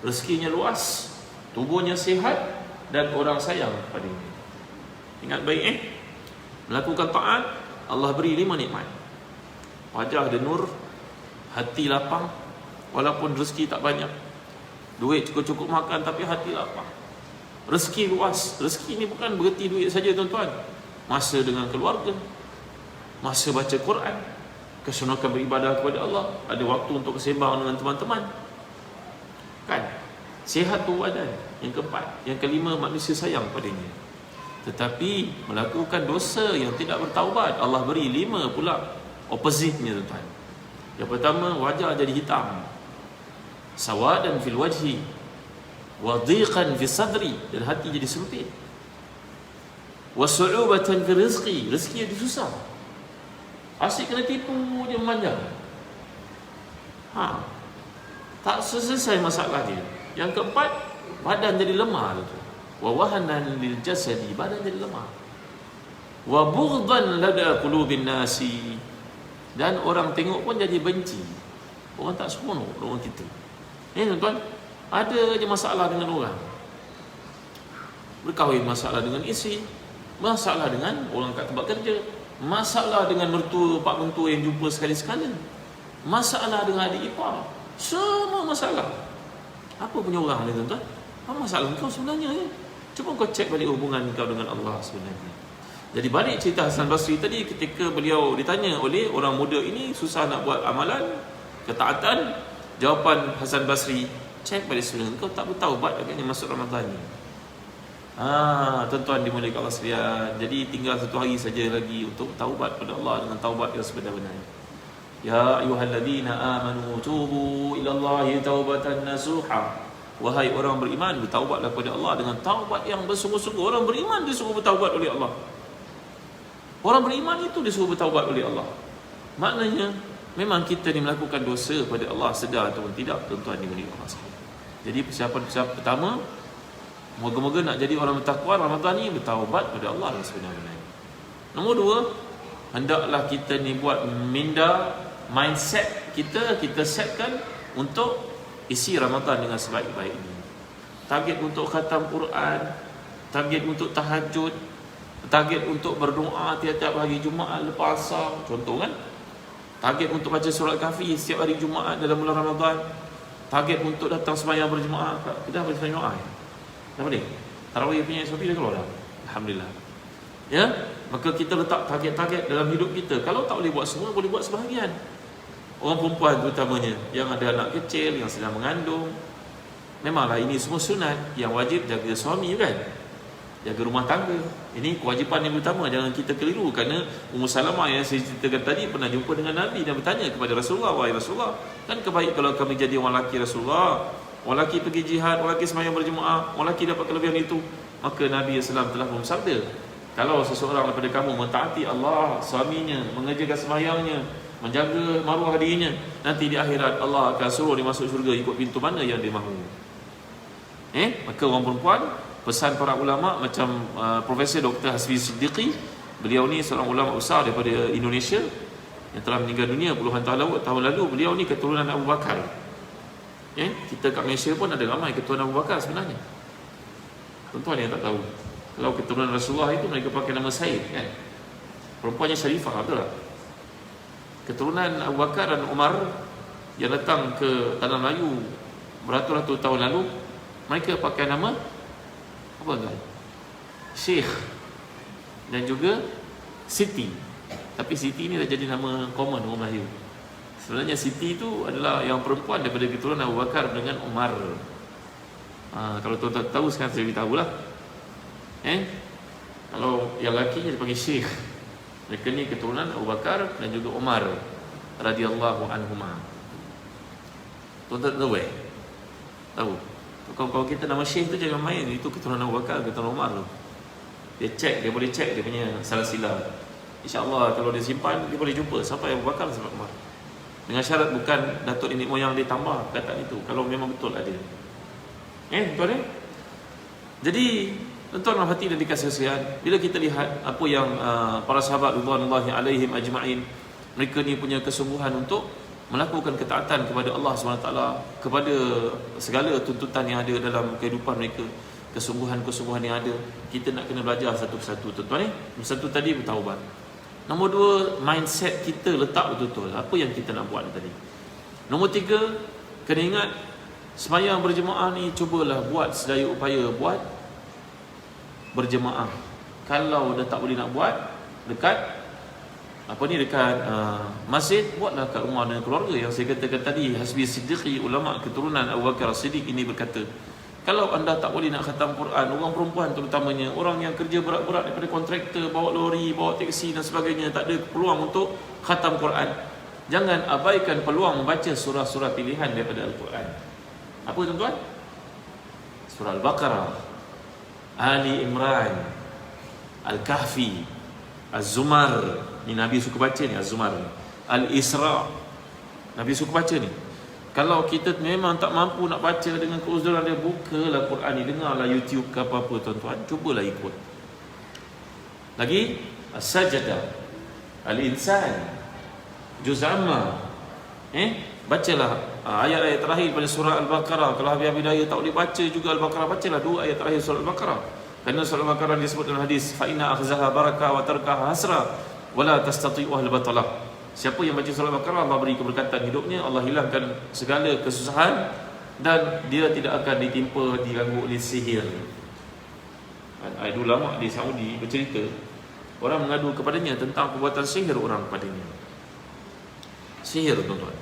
rezekinya luas, tubuhnya sihat, dan orang sayang kepadanya. Ingat baik melakukan taat, Allah beri 5 nikmat. Wajah ada nur, hati lapang, walaupun rezeki tak banyak, duit cukup-cukup makan tapi hati lapang. Rezeki luas. Rezeki ni bukan bererti duit saja, tuan-tuan. Masa dengan keluarga, masa baca Quran, keseronokan beribadah kepada Allah, ada waktu untuk bersembang dengan teman-teman. Kan? Sihat tubuh badan. Yang keempat. Yang kelima, manusia sayang padanya. Tetapi melakukan dosa yang tidak bertaubat, Allah beri 5 pula opposite-nya, tuan-tuan. Yang pertama, wajah jadi hitam, sawadan fil wajhi wa dhiqan fi sadri, dan hati jadi sempit. Wa su'ubatan fi rizqi, rezeki jadi susah. Asyik kena tipu je, memanjang. Tak selesai masalah dia. Yang keempat, badan jadi lemah tu. Wa wahanan lil jasadi, badan jadi lemah. Wa bughdan lada qulubin nasi, dan orang tengok pun jadi benci. Orang tak seronok orang kita. Tuan-tuan, ada je masalah dengan orang. Berkahwin masalah dengan isteri, masalah dengan orang kat tempat kerja, masalah dengan mertua, pak mentua yang jumpa sekali-sekala, masalah dengan adik ipar, semua masalah. Apa punya orang ni tuan-tuan? Apa masalah kau sebenarnya ni? Cuba kau cek balik hubungan kau dengan Allah sebenarnya. Jadi balik cerita Hasan Basri tadi, ketika beliau ditanya oleh orang muda ini susah nak buat amalan ketaatan, jawapan Hasan Basri, cek balik sebenarnya kau tak bertaubat agaknya masuk Ramadan ni. Tuan-tuan dimuliakan Allah sekalian. Jadi tinggal satu hari saja lagi untuk taubat pada Allah dengan taubat yang sebenar-benarnya. Ya ayyuhalladzina amanu tubu ilallahi taubatan nasuha. Wahai orang beriman, bertaubatlah kepada Allah dengan taubat yang bersungguh-sungguh. Orang beriman disuruh bertaubat oleh Allah. Orang beriman itu disuruh bertaubat oleh Allah. Maknanya memang kita ni melakukan dosa pada Allah, sedar ataupun tidak, tuan-tuan dimuliakan Allah sekalian. Jadi persiapan pertama, moga-moga nak jadi orang bertakwa Ramadan ni, bertaubat pada Allah yang sebenar-benarnya. Nombor dua, hendaklah kita ni buat minda, mindset kita setkan untuk isi Ramadan dengan sebaik-baiknya. Target untuk khatam Quran, target untuk tahajud, target untuk berdoa tiap-tiap hari Jumaat lepas asar, contoh kan. Target untuk baca surah Kahfi setiap hari Jumaat dalam bulan Ramadan. Target untuk datang sembahyang berjemaah. Kita dah berjemaah Jumaat. Dah boleh? Tarawih punya SOP dah keluar dah. Alhamdulillah. Ya, maka kita letak target-target dalam hidup kita. Kalau tak boleh buat semua, boleh buat sebahagian. Orang perempuan terutamanya, yang ada anak kecil, yang sedang mengandung, memanglah ini semua sunat. Yang wajib jaga suami kan, jaga rumah tangga. Ini kewajipan yang utama, jangan kita keliru. Kerana Ummu Salamah yang saya ceritakan tadi pernah jumpa dengan Nabi dan bertanya kepada Rasulullah, wahai Rasulullah, kan kebaik kalau kami jadi orang lelaki Rasulullah, orang lelaki pergi jihad, orang lelaki sembahyang berjemaah, orang lelaki dapat kelebihan itu. Maka Nabi SAW telah bersabda, kalau seseorang daripada kamu mentaati Allah, suaminya, mengerjakan sembahyangnya, menjaga maruah dirinya, nanti di akhirat Allah akan suruh dia masuk syurga ikut pintu mana yang dia mahu. Maka orang perempuan, pesan para ulama macam Profesor Dr. Hasbi Siddiqi, beliau ni seorang ulama besar daripada Indonesia yang telah meninggal dunia puluhan tahun lalu. Beliau ni keturunan Abu Bakar. Kita kat Malaysia pun ada ramai keturunan Abu Bakar sebenarnya. Tuan-tuan yang tak tahu, kalau keturunan Rasulullah itu mereka pakai nama Said kan. Perempuannya Syarifah, betul tak? Keturunan Abu Bakar dan Umar yang datang ke Tanah Melayu beratus-ratus tahun lalu, mereka pakai nama apa tuan? Syekh dan juga Siti. Tapi Siti ni dah jadi nama common orang Melayu. Sebenarnya Siti itu adalah yang perempuan daripada keturunan Abu Bakar dengan Umar. Kalau tuan-tuan tahu, sekarang saya beritahu lah. Kalau yang lakinya dipanggil Syekh. Mereka ni keturunan Abu Bakar dan juga Umar radhiyallahu anhuma. Tuan-tuan tahu tahu. Kalau kita nama Syekh tu jangan main, itu keturunan Abu Bakar, keturunan Umar tu. Dia boleh cek dia punya silsilah. InsyaAllah kalau dia simpan, dia boleh jumpa sampai Abu Bakar sampai Umar. Dengan syarat bukan datuk nenek moyang dia tambah kataan itu, kalau memang betul ada. Tuan-tuan. Jadi tuan-tuan hati dan dikasih kasihan, bila kita lihat apa yang para sahabat radhiyallahu alaihim ajma'in, mereka ni punya kesungguhan untuk melakukan ketaatan kepada Allah SWT, kepada segala tuntutan yang ada dalam kehidupan mereka, kesungguhan-kesungguhan yang ada, kita nak kena belajar satu persatu tuan-tuan. Satu tadi bertaubat. Nombor dua, mindset kita letak betul-betul apa yang kita nak buat tadi. Nombor tiga, kena ingat sembahyang berjemaah ni cubalah buat sedaya upaya buat berjemaah. Kalau dah tak boleh nak buat dekat masjid, buatlah kat rumah dengan keluarga. Yang saya katakan tadi, Hasbi Siddiqi, ulama keturunan Abu Bakar Siddiq ini berkata, kalau anda tak boleh nak khatam Quran, orang perempuan terutamanya, orang yang kerja berat-berat daripada kontraktor, bawa lori, bawa teksi dan sebagainya, tak ada peluang untuk khatam Quran, jangan abaikan peluang membaca surah-surah pilihan daripada Al-Quran. Apa tuan-tuan? Surah Al-Baqarah, Ali Imran, Al-Kahfi, Az-Zumar, ni Nabi suka baca ni, Az-Zumar ni. Al-Isra, Nabi suka baca ni. Kalau kita memang tak mampu nak baca dengan keuzuran dia, bukalah Quran ni, dengarlah YouTube ke apa-apa tuan-tuan, cubalah ikut. Lagi As-Sajdah, Al-Insan, Juz Amma. Bacalah ayat-ayat terakhir pada surah Al-Baqarah. Kalau habis-habis daya tak boleh baca juga Al-Baqarah, bacalah 2 ayat terakhir surah Al-Baqarah. Kerana surah Al-Baqarah disebut dalam hadis, fa inna akhzaha barakah wa tarkaha hasra wala tastati'u al-batalah. Siapa yang baca surah Al-Baqarah, Allah beri keberkatan hidupnya, Allah hilangkan segala kesusahan, dan dia tidak akan ditimpa, diganggu oleh sihir. Ada ulama di Saudi bercerita, orang mengadu kepadanya tentang perbuatan sihir orang kepadanya. Sihir tuan-tuan,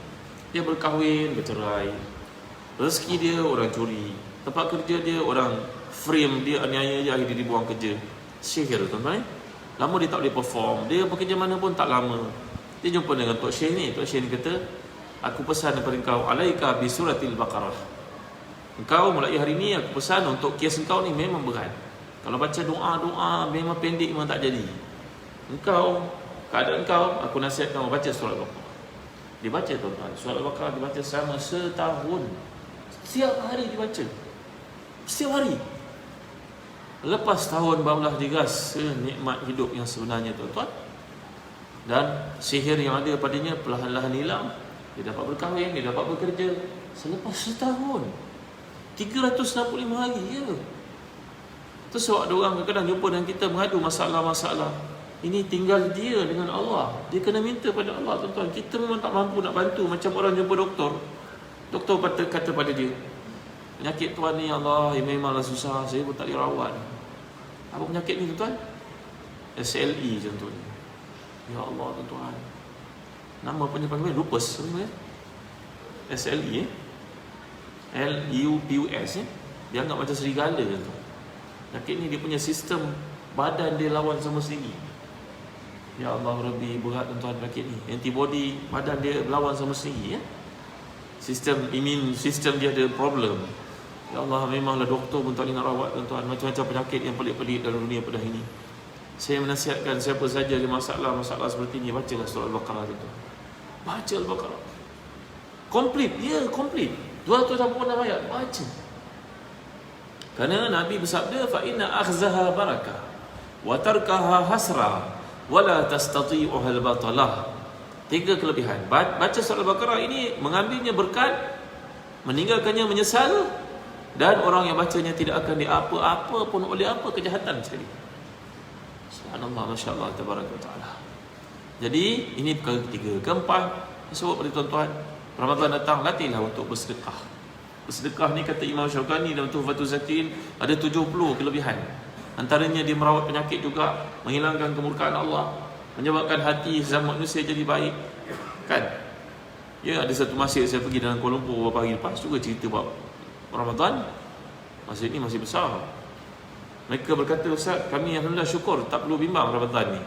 dia berkahwin, bercerai, rezeki dia orang curi, tempat kerja dia orang frame dia, aniaya dia, akhirnya dibuang kerja. Sihir tuan-tuan. Lama dia tak boleh perform, dia bekerja mana pun tak lama. Dia jumpa dengan Tok Syekh ni. Tok Syekh ni kata, aku pesan daripada engkau, alaika bi suratil Baqarah. Engkau mulai hari ni aku pesan untuk kes engkau ni memang berat. Kalau baca doa-doa memang pendek, memang tak jadi. Engkau, keadaan engkau, aku nasihatkan baca surah Al-Baqarah. Dibaca tuan-tuan, surah Al-Baqarah dibaca selama setahun. Setiap hari dibaca, setiap hari. Lepas tahun barulah dirasa nikmat hidup yang sebenarnya tuan-tuan. Dan sihir yang ada padanya perlahan-lahan hilang. Dia dapat berkahwin, dia dapat bekerja selepas setahun, 365 hari je. Terus ada orang kadang-kadang jumpa dengan kita mengadu masalah-masalah. Ini tinggal dia dengan Allah. Dia kena minta pada Allah tuan-tuan. Kita memang tak mampu nak bantu. Macam orang jumpa doktor, doktor kata pada dia, penyakit tuan ni Allah, memanglah susah, saya pun tak boleh rawat. Apa penyakit ni tuan-tuan? SLE contohnya. Ya Allah tuan-tuan, nama penyakit lupus sebenarnya. SLE LUPUS dia anggap macam serigala tu. Penyakit ni dia punya sistem badan dia lawan sama sendiri. Ya Allah Rabbi, berat tuan-tuan penyakit ni. Antibody badan dia lawan sama sendiri. Sistem imun sistem dia ada problem. Ya Allah, memanglah doktor pun tak boleh nak rawat tuan-tuan. Macam-macam penyakit yang pelik-pelik dalam dunia pada hari ini. Saya menasihatkan siapa saja ada masalah-masalah seperti ini, bacalah surah Al-Baqarah itu. Baca Al-Baqarah komplit, komplit 286 ayat, baca. Kerana Nabi bersabda, fa inna akhzaha barakah wa tarkaha hasra wala tastati'uha al-batalah. 3 kelebihan baca surah Al-Baqarah ini: mengambilnya berkat, meninggalkannya menyesal, dan orang yang bacanya tidak akan diapa-apa pun oleh apa kejahatan sekali. Subhanallah, Masya Allah, Tabaraka Ta'ala. Jadi ini perkara ketiga. Keempat, sebut pada tuan-tuan, Ramadan datang, latihlah untuk bersedekah. Bersedekah ni kata Imam Syaukani dalam Tuhfatul Zakin, ada 70 kelebihan. Antaranya dia merawat penyakit juga, menghilangkan kemurkaan Allah, menyebabkan hati sesama manusia jadi baik. Kan? Ya, ada satu masjid saya pergi dalam Kuala Lumpur beberapa hari lepas, juga cerita bab Ramadan. Masjid ni masih besar. Mereka berkata, Ustaz, kami alhamdulillah syukur tak perlu bimbang Ramadan ni.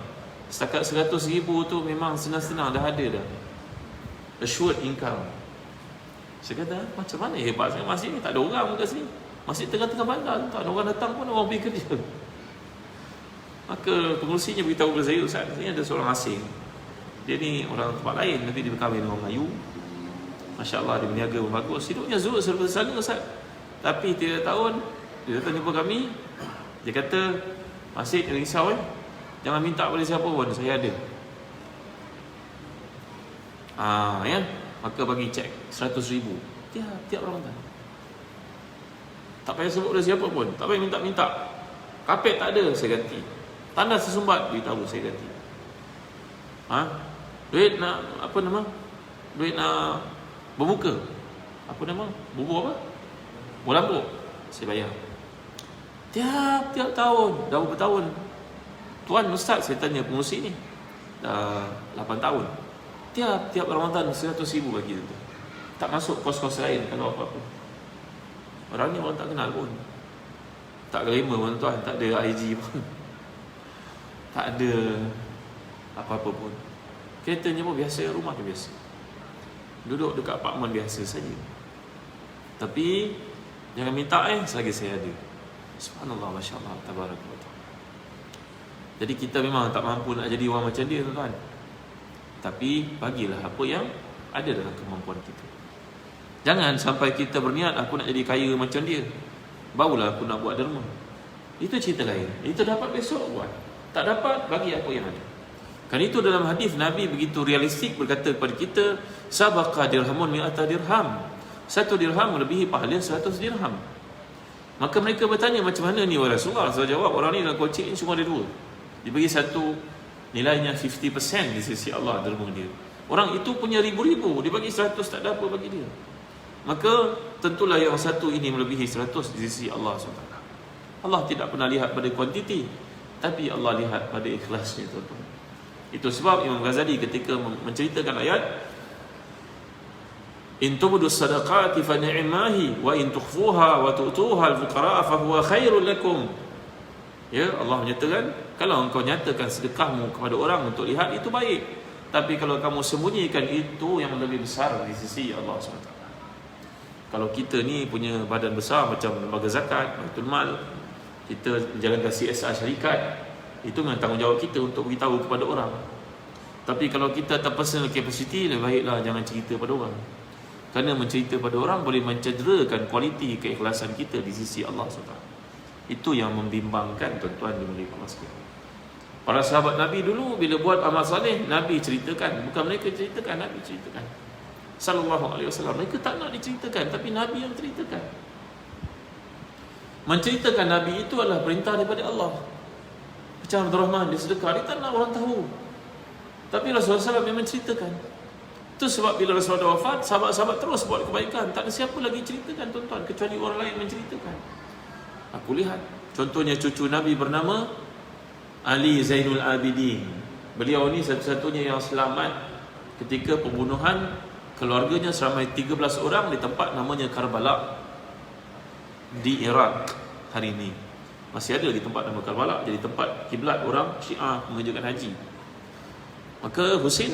Setakat 100,000 tu memang senang-senang dah ada dah. Assured income. Saya kata, macam mana hebat sangat masjid ni, tak ada orang kat sini. Masjid tengah-tengah bandar, tak ada orang datang pun, orang pergi kerja. Maka pengurusinya beritahu kepada saya, Ustaz, ini ada seorang asing. Dia ni orang tempat lain, nanti dia berkahwin dengan orang Melayu. Masya Allah, dia berniaga pun bagus. Hidupnya zuhud serba sana, Ustaz. Tapi 3 tahun, dia datang jumpa kami. Dia kata, masjid jangan risau jangan minta pada siapa pun, saya ada. Ya, maka bagi cek 100,000 tiap Ramadan. Tak payah sebut pada siapa pun, tak payah minta-minta. Kapet tak ada, saya ganti. Tandas tersumbat, beritahu, saya ganti. Duit nak duit nak berbuka, bubur apa? Berlampuk, saya bayar. Tiap tahun, dah berapa tahun Tuan Ustaz, saya tanya pengurusi ni, dah 8 tahun. Tiap Ramadan 100,000 bagi tu. Tak masuk kos-kos lain kalau apa-apa. Orang ni orang tak kenal pun, tak glamour pun tuan, tak ada IG pun, tak ada apa-apa pun. Keretanya pun biasa, rumah tu biasa, duduk dekat apartmen biasa saja. Tapi jangan minta selagi saya ada. Subhanallah, Masya Allah, Tabarakatullah. Jadi kita memang tak mampu nak jadi orang macam dia tuan-tuan, tapi bagilah apa yang ada dalam kemampuan kita. Jangan sampai kita berniat aku nak jadi kaya macam dia, barulah aku nak buat derma. Itu cerita lain. Itu dapat besok buat, tak dapat bagi apa yang ada. Kan itu dalam hadis Nabi begitu realistik berkata kepada kita, sabaqa dirhamun mi'ata dirham. 1 dirham melebihi pahala 100 dirham. Maka mereka bertanya, macam mana ni wahai Rasulullah? Saya jawab, orang ni dalam kocik ni cuma ada 2. Dibagi satu nilainya 50% di sisi Allah derma dia. Orang itu punya ribu-ribu, dibagi 100 tak ada apa bagi dia. Maka tentulah yang satu ini melebihi 100 di sisi Allah SWT. Allah tidak pernah lihat pada kuantiti, tapi Allah lihat pada ikhlasnya, tuan-tuan. Itu sebab Imam Ghazali ketika menceritakan ayat in tubdu sadaqati fa ni'mahi wa in tukhfuha wa tu'tuha al-fuqara fa huwa khairul lakum. Ya, Allah menyatakan kalau engkau nyatakan sedekahmu kepada orang untuk lihat, itu baik. Tapi kalau kamu sembunyikan, itu yang lebih besar di sisi Allah SWT. Kalau kita ni punya badan besar macam lembaga zakat, Baitul Mal, kita menjalankan CSR syarikat, itu memang tanggungjawab kita untuk beritahu kepada orang. Tapi kalau kita tak personal capacity, lebih baiklah jangan cerita pada orang. Kerana mencerita pada orang boleh mencederakan kualiti keikhlasan kita di sisi Allah SWT. Itu yang membimbangkan, tuan-tuan dimiliki Allah sekalian. Para sahabat Nabi dulu bila buat amal saleh, Nabi ceritakan, bukan mereka ceritakan, Nabi ceritakan. Sallallahu alaihi wasallam. Mereka tak nak diceritakan, tapi Nabi yang ceritakan. Menceritakan Nabi itu adalah perintah daripada Allah. Macam Abdul Rahman, dia sedekah, dia tak nak orang tahu. Tapi Rasulullah SAW yang menceritakan. Itu sebab bila Rasulullah wafat, sahabat-sahabat terus buat kebaikan. Tak ada siapa lagi ceritakan, tuan-tuan, kecuali orang lain menceritakan. Aku lihat, contohnya cucu Nabi bernama Ali Zainul Abidin. Beliau ni satu-satunya yang selamat ketika pembunuhan keluarganya seramai 13 orang di tempat namanya Karbala di Iraq hari ini. Masih ada di tempat nama Karbala, jadi tempat kiblat orang Syiah mengerjakan haji. Maka Husain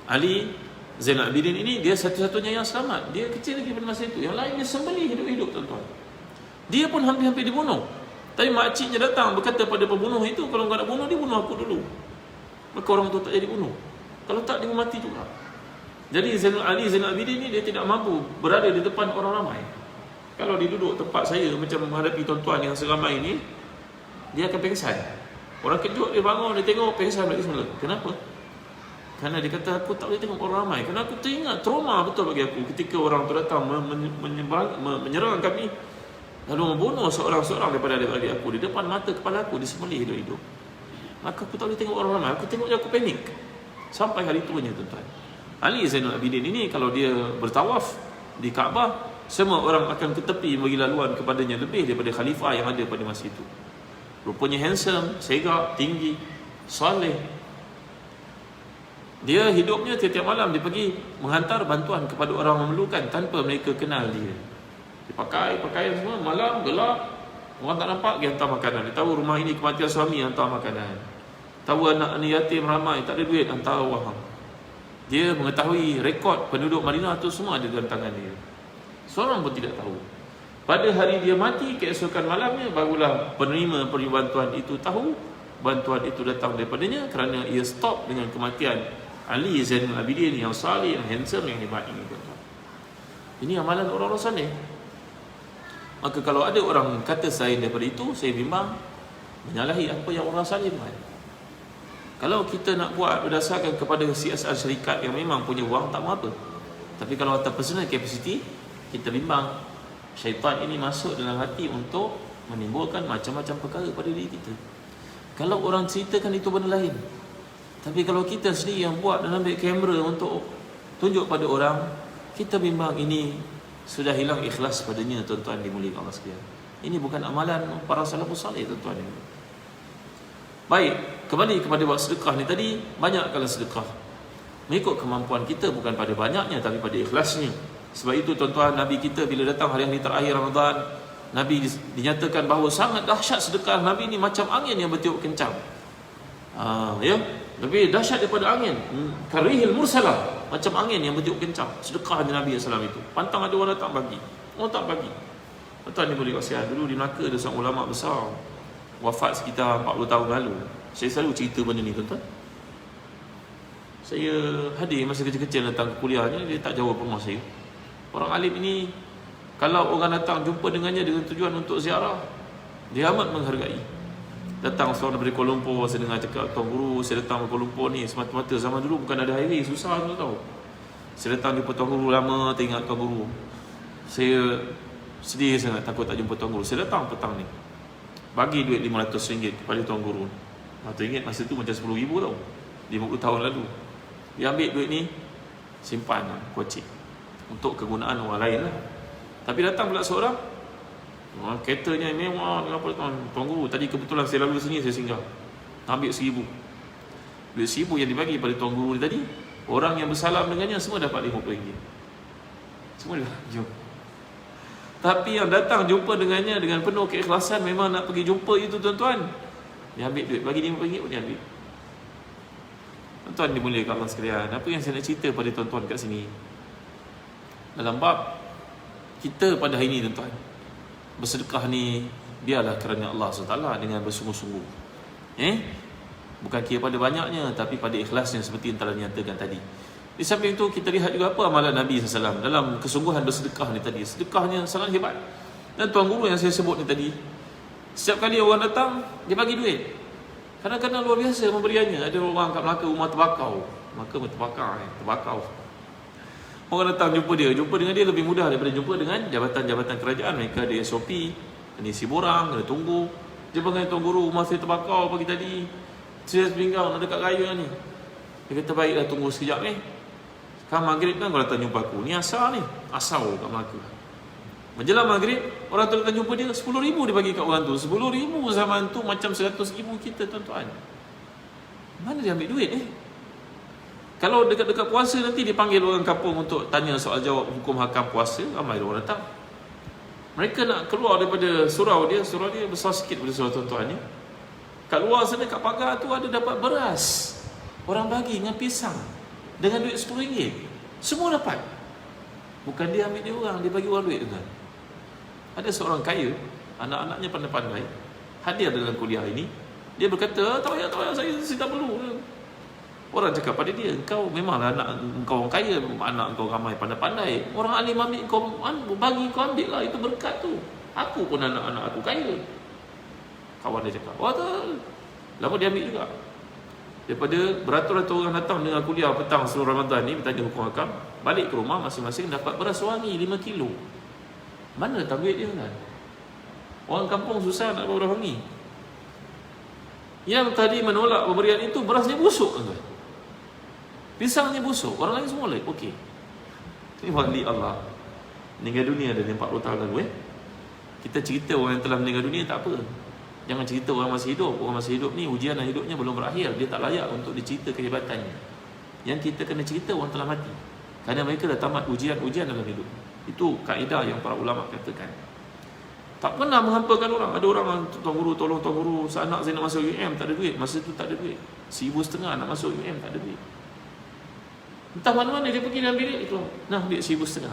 Ali Zainal Abidin ini, dia satu-satunya yang selamat. Dia kecil lagi pada masa itu. Yang lainnya sembelih hidup-hidup, tuan-tuan. Dia pun hampir-hampir dibunuh. Tapi makciknya datang berkata pada pembunuh itu, kalau kau nak bunuh dia, bunuh aku dulu. Maka orang tu tak jadi bunuh. Kalau tak, dia mati juga. Jadi Zainal Abidin ni dia tidak mampu berada di depan orang ramai. Kalau dia duduk tempat saya macam menghadapi tuan-tuan yang seramai ni, dia akan pengsan. Orang kejut, dia bangun, dia tengok, pengsan balik semula. Kenapa? Kerana dia kata, aku tak boleh tengok orang ramai. Kerana aku teringat trauma betul bagi aku ketika orang tu datang menyerang kami, lalu membunuh seorang-seorang daripada adik-adik aku di depan mata kepala aku, disembelih hidup-hidup. Maka aku tak boleh tengok orang ramai. Aku tengok je aku panik. Sampai hari tuanya, tuan-tuan. Ali Zainul Abidin ini kalau dia bertawaf di Kaabah, semua orang akan ke tepi bagi laluan kepadanya lebih daripada khalifah yang ada pada masa itu. Rupanya handsome, segak, tinggi, soleh. Dia hidupnya tiap-tiap malam dia pergi menghantar bantuan kepada orang memerlukan tanpa mereka kenal dia. Dia pakai pakaian semua, malam gelap, orang tak nampak, dia hantar makanan. Dia tahu rumah ini kematian suami, hantar makanan. Tahu anak ni yatim ramai, tak ada duit, hantar wang. Dia mengetahui rekod penduduk Madinah tu semua ada dalam tangan dia. Seorang pun tidak tahu. Pada hari dia mati, keesokan malamnya, barulah penerima bantuan itu tahu bantuan itu datang daripadanya, kerana ia stop dengan kematian Ali Zainul Abidin yang salih, yang handsome, yang hebat ini. Ini amalan orang-orang saleh. Maka kalau ada orang kata saya daripada itu, saya bimbang menyalahi apa yang orang saleh buat. Kalau kita nak buat berdasarkan kepada CSR syarikat yang memang punya wang, tak apa. Tapi kalau atas personal capacity, kita bimbang syaitan ini masuk dalam hati untuk menimbulkan macam-macam perkara pada diri kita. Kalau orang ceritakan itu benda lain. Tapi kalau kita sendiri yang buat dan ambil kamera untuk tunjuk pada orang, kita bimbang ini sudah hilang ikhlas padanya, tuan-tuan dimuliakan Allah sekalian. Ini bukan amalan para salafus salih, tuan-tuan. Baik, kembali kepada buat sedekah ni tadi, banyakkanlah sedekah. Mengikut kemampuan kita, bukan pada banyaknya tapi pada ikhlasnya. Sebab itu tuan-tuan, Nabi kita bila datang hari-hari terakhir Ramadan, Nabi dinyatakan bahawa sangat dahsyat sedekah Nabi ni macam angin yang bertiup kencang. Ya, lebih dahsyat daripada angin. Karihil mursalah, macam angin yang bertiup kencang. Sedekah Nabi SAW itu. Pantang ada orang datang bagi, orang tak bagi. Tuan-tuan ni boleh kasihan. Dulu di Melaka ada seorang ulama besar, wafat sekitar 40 tahun lalu. Saya selalu cerita benda ni, tuan-tuan. Saya hadir masa kecil-kecil datang ke kuliahnya, dia tak jawab rumah saya. Orang alim ini, kalau orang datang jumpa dengannya dengan tujuan untuk ziarah, dia amat menghargai. Datang seorang dari Kuala Lumpur, saya dengar cakap, Tuan Guru, saya datang ke Kuala Lumpur ni semata-mata zaman dulu bukan ada highway, susah tu tahu. Saya datang jumpa Tuan Guru, lama teringat Tuan Guru. Saya sedih sangat, takut tak jumpa Tuan Guru. Saya datang petang ni, bagi duit RM500 kepada Tuan Guru. RM500 masa tu macam RM10,000 tau, 50 tahun lalu. Dia ambil duit ni, simpan kocik untuk kegunaan orang lain lah. Tapi datang pula seorang, keretanya mewah, apa Tuan Guru, tadi kebetulan saya lalu sini, saya singgah, ambil RM1,000. Duit RM1,000 yang dibagi pada Tuan Guru tadi, orang yang bersalam dengannya semua dapat RM50. Semua dah jom. Tapi yang datang jumpa dengannya dengan penuh keikhlasan, memang nak pergi jumpa itu tuan-tuan, dia ambil duit, bagi RM5 pun dia ambil. Tuan-tuan dimuliakan Allah sekalian, apa yang saya nak cerita pada tuan-tuan kat sini, dalam bab kita pada hari ini tuan-tuan, bersedekah ni biarlah kerana Allah SWT dengan bersungguh-sungguh. Bukan kira pada banyaknya, tapi pada ikhlasnya seperti yang telah dinyatakan tadi. Di samping itu kita lihat juga apa amalan Nabi SAW dalam kesungguhan bersedekah ni tadi. Sedekahnya sangat hebat. Dan Tuan Guru yang saya sebut ni tadi, setiap kali orang datang, dia bagi duit. Kadang-kadang luar biasa pemberiannya. Ada orang kat Melaka rumah terbakau. Melaka terbakau. Orang datang jumpa dengan dia lebih mudah daripada jumpa dengan jabatan-jabatan kerajaan. Mereka ada SOP, kena isi borang, kena tunggu. Dia panggil Tuan Guru, rumah saya terbakau pagi tadi, saya sepinggang nak dekat raya ni. Dia kata baiklah, tunggu sekejap ni. Sekarang maghrib kan kau datang jumpa aku. Ni asal kat Melaka. Menjelang maghrib, orang tu datang jumpa dia, RM10,000 dia bagi kat orang tu. RM10,000 zaman tu macam RM100,000 kita tuan-tuan. Mana dia ambil duit Kalau dekat-dekat puasa nanti dipanggil orang kampung untuk tanya soal jawab hukum hakam puasa, ramai orang datang. Mereka nak keluar daripada surau dia besar sikit daripada surau tuan-tuan ni. Kat luar sana, kat pagar tu ada dapat beras, orang bagi dengan pisang, dengan duit RM10. Semua dapat. Bukan dia ambil dia orang, dia bagi orang duit tuan. Ada seorang kaya, anak-anaknya pandai-pandai, hadir dalam kuliah ini. Dia berkata, tak payah, saya tak perlu. Orang cakap pada dia, engkau memanglah anak engkau orang kaya, anak engkau ramai pandai-pandai. Orang alim ambil kau, bagi kau ambil lah, itu berkat tu. Aku pun anak-anak aku kaya. Kawan dia cakap, tak. Lama dia ambil juga. Daripada beratus-ratus orang datang dengan kuliah petang seluruh Ramadan ni, bertanya hukum hakam, balik ke rumah masing-masing dapat beras wangi 5 kilo. Mana datang duit dia kan? Orang kampung susah nak beras wangi. Yang tadi menolak pemberian itu, berasnya busuk kan? Pisangnya busuk, orang lain semua okey. Ini wali Allah. Meninggal dunia dah 40 tahun lalu Kita cerita orang yang telah meninggal dunia tak apa. Jangan cerita orang masih hidup. Orang masih hidup ni, ujian hidupnya belum berakhir. Dia tak layak untuk dicerita kehebatannya. Yang kita kena cerita orang telah mati, kerana mereka dah tamat ujian-ujian dalam hidup. Itu kaedah yang para ulama katakan. Tak pernah menghampakan orang. Ada orang, Tuan Guru, tolong Tuan Guru, anak saya nak masuk UM, tak ada duit. Masa tu tak ada duit, RM1,500 nak masuk UM, tak ada duit. Entah mana-mana dia pergi dan ambil duit itu. Nah, ambil RM1,500.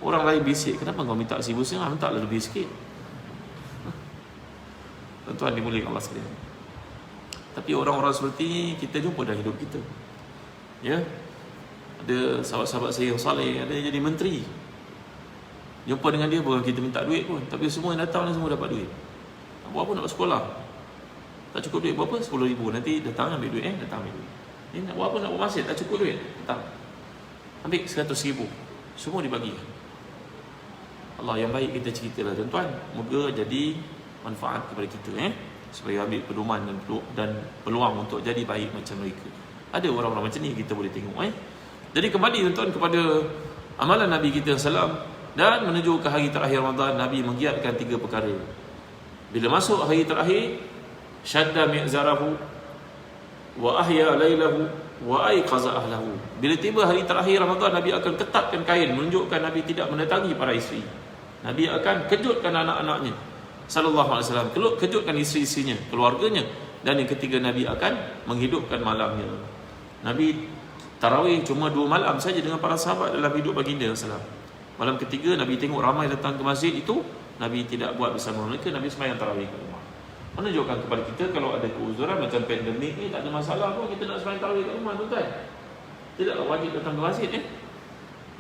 Orang lain bisik, kenapa kau minta RM1,500? Minta lebih sikit. Tuan-tuan dimuliakan Allah sekalian. Tapi orang-orang seperti ini kita jumpa dalam hidup kita. Ada sahabat-sahabat saya yang saleh, ada yang jadi menteri. Jumpa dengan dia bukan kita minta duit pun, tapi semua yang datang semua dapat duit. Nak buat apa, nak bersekolah, tak cukup duit berapa? RM10,000. Nanti datang ambil duit, datang ambil duit. Nak buat apa, nak buat masjid, tak cukup duit, datang ambil RM100,000. Semua dibagi. Allah yang baik kita ceritalah tuan-tuan. Moga jadi manfaat kepada kita supaya ambil pedoman dan peluang untuk jadi baik macam mereka. Ada orang-orang macam ni kita boleh tengok. Jadi kembali tuan-tuan kepada amalan Nabi kita SAW. Dan menuju ke hari terakhir Ramadan, Nabi menggiatkan 3 perkara. Bila masuk hari terakhir, syadda mi'zarahu wa ahya lailahu wa aiqaza ahlahu. Bila tiba hari terakhir Ramadan, Nabi akan ketatkan kain, menunjukkan Nabi tidak mendatangi para isteri. Nabi akan kejutkan anak-anaknya sallallahu alaihi wasallam, kejutkan isteri-isterinya, keluarganya. Dan yang ketiga, Nabi akan menghidupkan malamnya. Nabi tarawih cuma 2 malam saja dengan para sahabat dalam hidup baginda sallallahu. Malam ketiga, Nabi tengok ramai datang ke masjid itu, Nabi tidak buat bersama mereka, Nabi sembahyang tarawih kat rumah. Menunjukkan kepada kita kalau ada keuzuran macam pandemik ni, tak ada masalah pun kita nak sembahyang tarawih kat rumah tuan-tuan. Tidaklah wajib datang ke masjid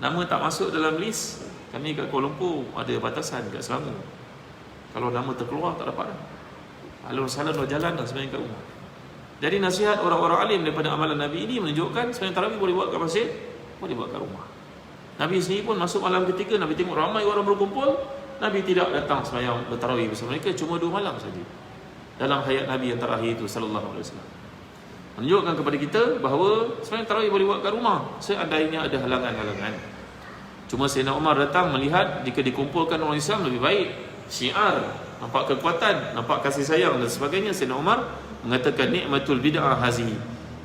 nama tak masuk dalam list, kami kat Kuala Lumpur ada batasan kat Selangor. Kalau nama terkeluar tak dapat dah. Alun-alun dah jalan dah sebenarnya kat rumah. Jadi nasihat orang-orang alim daripada amalan Nabi ini menunjukkan sebenarnya tarawih boleh buat kat masjid, boleh buat kat rumah. Nabi sendiri pun masuk malam ketiga, Nabi tengok ramai orang berkumpul, Nabi tidak datang sembahyang bertarawih bersama mereka, cuma 2 malam saja dalam hayat Nabi yang terakhir itu sallallahu alaihi wasallam. Menunjukkan kepada kita bahawa sebenarnya tarawih boleh buat kat rumah seandainya ada halangan-halangan. Cuma Sayyidina Umar datang melihat jika dikumpulkan orang Islam lebih baik, syiar, nampak kekuatan, nampak kasih sayang dan sebagainya. Sayyidina Umar mengatakan nikmatul bid'ah hazi,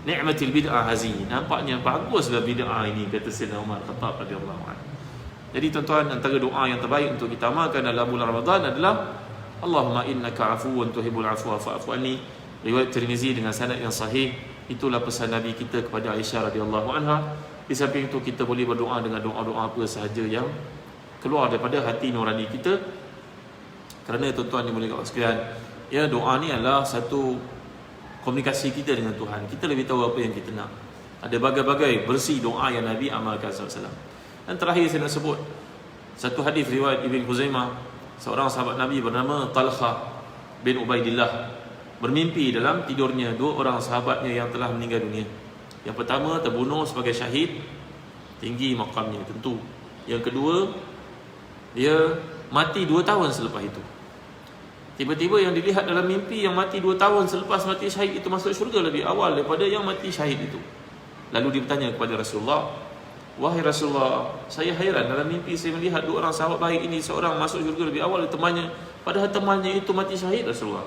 nikmatul bid'ah hazi, nampaknya baguslah bid'ah ini, kata Sayyidina Umar Khattab radhiyallahu anhu. Jadi tuan-tuan, antara doa yang terbaik untuk kita amalkan dalam bulan Ramadan adalah Allahumma innaka afuwun tuhibbul afwa fa'fu anni. Riwayat Tirmizi dengan sanad yang sahih. Itulah pesan Nabi kita kepada Aisyah radhiyallahu anha. Di samping itu kita boleh berdoa dengan doa-doa apa sahaja yang keluar daripada hati nurani kita. Kerana tuan-tuan yang boleh kawal sekalian, ya, doa ni adalah satu komunikasi kita dengan Tuhan. Kita lebih tahu apa yang kita nak. Ada bagai-bagai bersih doa yang Nabi amalkan SAW. Dan terakhir saya nak sebut satu hadis riwayat Ibn Khuzaimah. Seorang sahabat Nabi bernama Talha bin Ubaidillah bermimpi dalam tidurnya 2 orang sahabatnya yang telah meninggal dunia. Yang pertama terbunuh sebagai syahid, tinggi makamnya tentu. Yang kedua, dia mati 2 tahun selepas itu. Tiba-tiba yang dilihat dalam mimpi yang mati 2 tahun selepas mati syahid itu masuk syurga lebih awal daripada yang mati syahid itu. Lalu dia bertanya kepada Rasulullah, wahai Rasulullah, saya hairan dalam mimpi saya melihat 2 orang sahabat baik ini, seorang masuk syurga lebih awal dari temannya, padahal temannya itu mati syahid. Rasulullah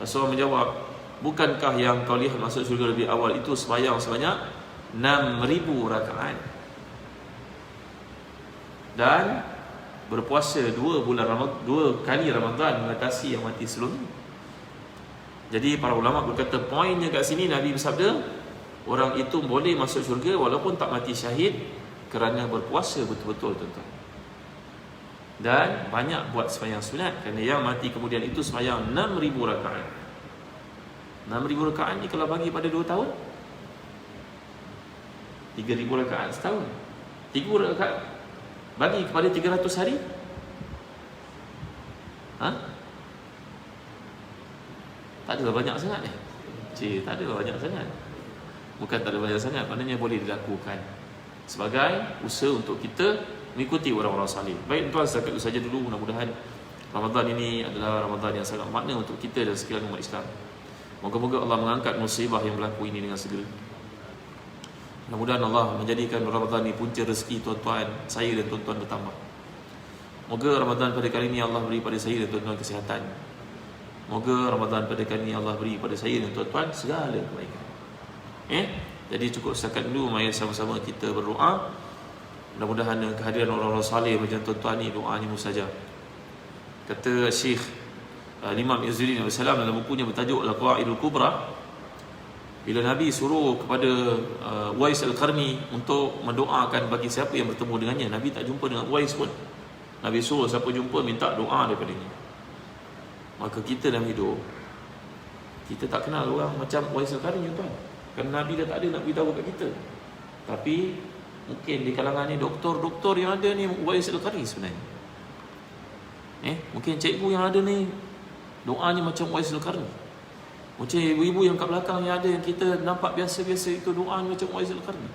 menjawab, bukankah yang kau lihat masuk syurga lebih awal itu sembahyang sebanyak 6,000 rakaat dan berpuasa 2 kali Ramadan mengatasi yang mati sebelum. Jadi para ulama berkata poinnya kat sini Nabi bersabda orang itu boleh masuk syurga walaupun tak mati syahid kerana berpuasa betul-betul, tuan-tuan. Dan banyak buat sembahyang sunat, kerana yang mati kemudian itu sembahyang 6,000 rakaat. 6,000 rakaat ni kalau bagi pada 2 tahun 3,000 rakaat setahun. 3,000 rakaat bagi kepada 300 hari, tak adalah banyak sangat tak adalah banyak sangat. Bukan tak ada banyak sangat, maknanya boleh dilakukan sebagai usaha untuk kita mengikuti orang-orang salih. Baik tuan, setakat itu saja dulu. Mudah-mudahan Ramadan ini adalah Ramadan yang sangat makna untuk kita dan sekalian umat Islam. Moga-moga Allah mengangkat musibah yang berlaku ini dengan segera. Mudah-mudahan Allah menjadikan Ramadan ini punca rezeki tuan-tuan saya dan tuan-tuan bertambah. Moga Ramadan pada kali ini Allah beri pada saya dan tuan-tuan kesihatan. Moga Ramadan pada kali ini Allah beri pada saya dan tuan-tuan segala kebaikan. Jadi cukup setakat dulu. Mari sama-sama kita berdoa. Mudah-mudahan kehadiran orang-orang saleh macam tuan-tuan ni doanya mustajab. Kata Syekh Imam Izzuddin Abdul Salam dalam bukunya bertajuk Al-Qawaidul Kubra, bila Nabi suruh kepada Uwais Al-Qarni untuk mendoakan bagi siapa yang bertemu dengannya, Nabi tak jumpa dengan Uwais pun. Nabi suruh siapa jumpa minta doa daripadanya. Maka kita dalam hidup, kita tak kenal orang macam Uwais Al-Qarni, tuan. Kerana Nabi dah tak ada nak beritahu kat kita. Tapi mungkin di kalangan ni doktor-doktor yang ada ni Uwais Al-Qarni sebenarnya. Mungkin cikgu yang ada ni doanya macam Uwais Al-Qarni. Macam ibu-ibu yang kat belakang yang ada yang kita nampak biasa-biasa itu doanya macam Uwais Al-Qarni.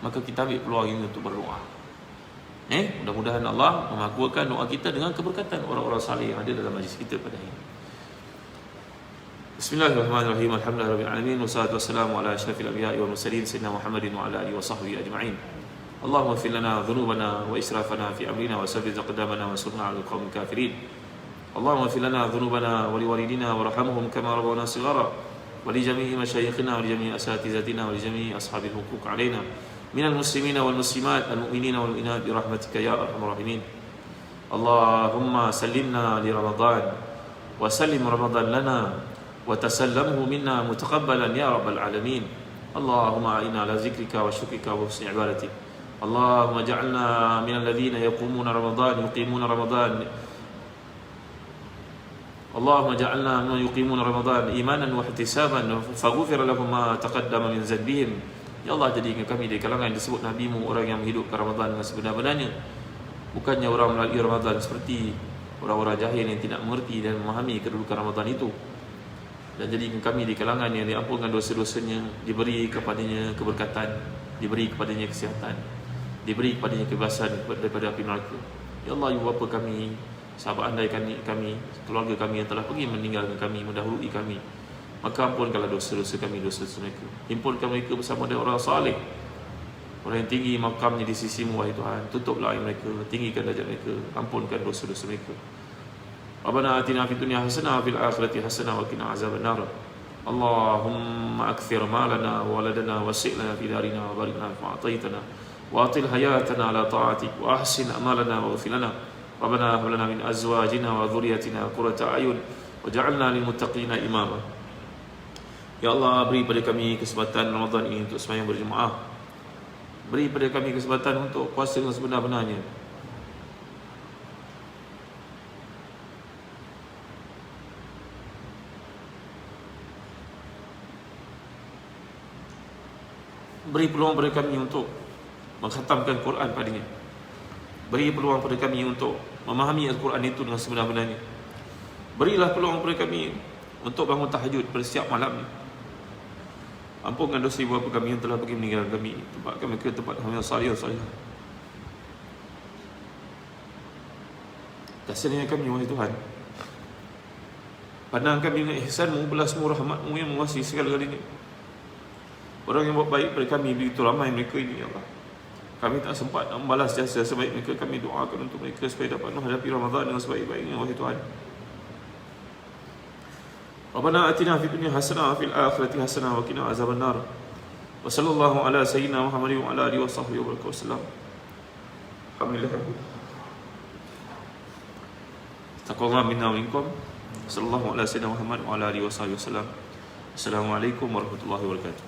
Maka kita ambil peluang ini untuk berdoa. Mudah-mudahan Allah memakbulkan doa kita dengan keberkatan orang-orang saleh yang ada dalam majlis kita pada hari ini. Bismillahirrahmanirrahim. Alhamdulillahirabbil alamin wassalatu wassalamu ala asyrafil anbiya'i wal mursalin sayyidina Muhammadin wa ala alihi wa sahbihi ajma'in. Allahumma ighfir lana dhunubana wa israfana fi amrina wa sabbit aqdamana wa ansurna 'alal qaumil kafirin. Allahumma ighfir lana dhunubana wa liwalidina warhamhum kama rabbawna shighara wa li jami'i mashayikhina wa li jami'i asatizatina wa li jami'i ashabil huquq 'alaina minal muslimina wal muslimat al mu'minina wal mu'minat bi rahmatika ya arhamar rahimin. Allahumma sallimna li Ramadan wa sallim Ramadan lana وتسلمه منا متقبلا يا رب العالمين. اللهم أعنا على ذكرك وشكرك وحسن عبادتك. اللهم اجعلنا من الذين يقومون رمضان يقيمون رمضان. اللهم اجعلنا من يقيمون رمضان إيمانا واحتسابا فغفر لهم ما تقدم من ذنبهم Ya Allah, jadikan kami dari kalangan disebut Nabi-Mu orang yang menghidupkan Ramadan dengan sebenar-benarnya, bukannya orang melalui Ramadan seperti orang-orang jahil yang tidak mengerti dan memahami kedudukan Ramadan itu. Dan jadikan kami di kalangan yang diampunkan dosa-dosanya, diberi kepadanya keberkatan, diberi kepadanya kesihatan, diberi kepadanya kebebasan daripada api neraka. Ya Allah, ibu bapa kami, sahabat andai kami, keluarga kami yang telah pergi meninggalkan kami, mendahului kami, maka ampunkanlah dosa-dosa kami, dosa-dosa mereka. Himpunkan mereka bersama dengan orang saleh, orang yang tinggi makamnya di sisi-Mu, wahai Tuhan. Tutuplah aib mereka, tinggikan darjat mereka, ampunkan dosa-dosa mereka. Rabbana atina fid dunya hasanah wa fil akhirati hasanah wa qina azaban nar. Allahumma akthir malana wa waladana wasi' lana fi darina wa barik lana fi a'taitana wa atil hayatana ala ta'atik wa ahsin amalana wa ighfir lana. Rabbana hab lana min azwajina wa dhurriyyatina qurrata a'yun waj'alna lil muttaqina imama. Ya Allah, beri pada kami kesempatan Ramadan ini untuk sembahyang berjemaah. Beri pada kami kesempatan untuk puasa dengan sebenar-benarnya. Beri peluang pada kami untuk mengkhatamkan Quran padanya. Beri peluang pada kami untuk memahami Al-Quran itu dengan sebenar-benarnya. Berilah peluang pada kami untuk bangun tahajud pada setiap malam. Ampunkan dosa ibu bapa kami yang telah pergi meninggalkan kami. Tempatkan mereka tempat yang salih. Kasihanilah kami, wahai Tuhan. Pandang kami dengan ihsan-Mu, belas-Mu, rahmat-Mu yang menguasai segala-galanya. Orang yang buat baik pada kami begitu ramai mereka ini, ya Allah. Kami tak sempat nak membalas jasa sebaik mereka. Kami doakan untuk mereka supaya dapat menghadapi Ramadan dengan sebaik-baiknya, wahai Tuhan. Rabbana atina fid dunya hasanah wa fil akhirati hasanah wa qina azaban nar. Wa sallallahu ala sayyidina Muhammadin wa ala alihi wa sahbihi wa barakatuh wasallam. Alhamdulillah. Taqabbal minna wa minkum. Sallallahu ala sayyidina Muhammad wa ala alihi wa sahbihi wasallam. Assalamualaikum warahmatullahi wabarakatuh.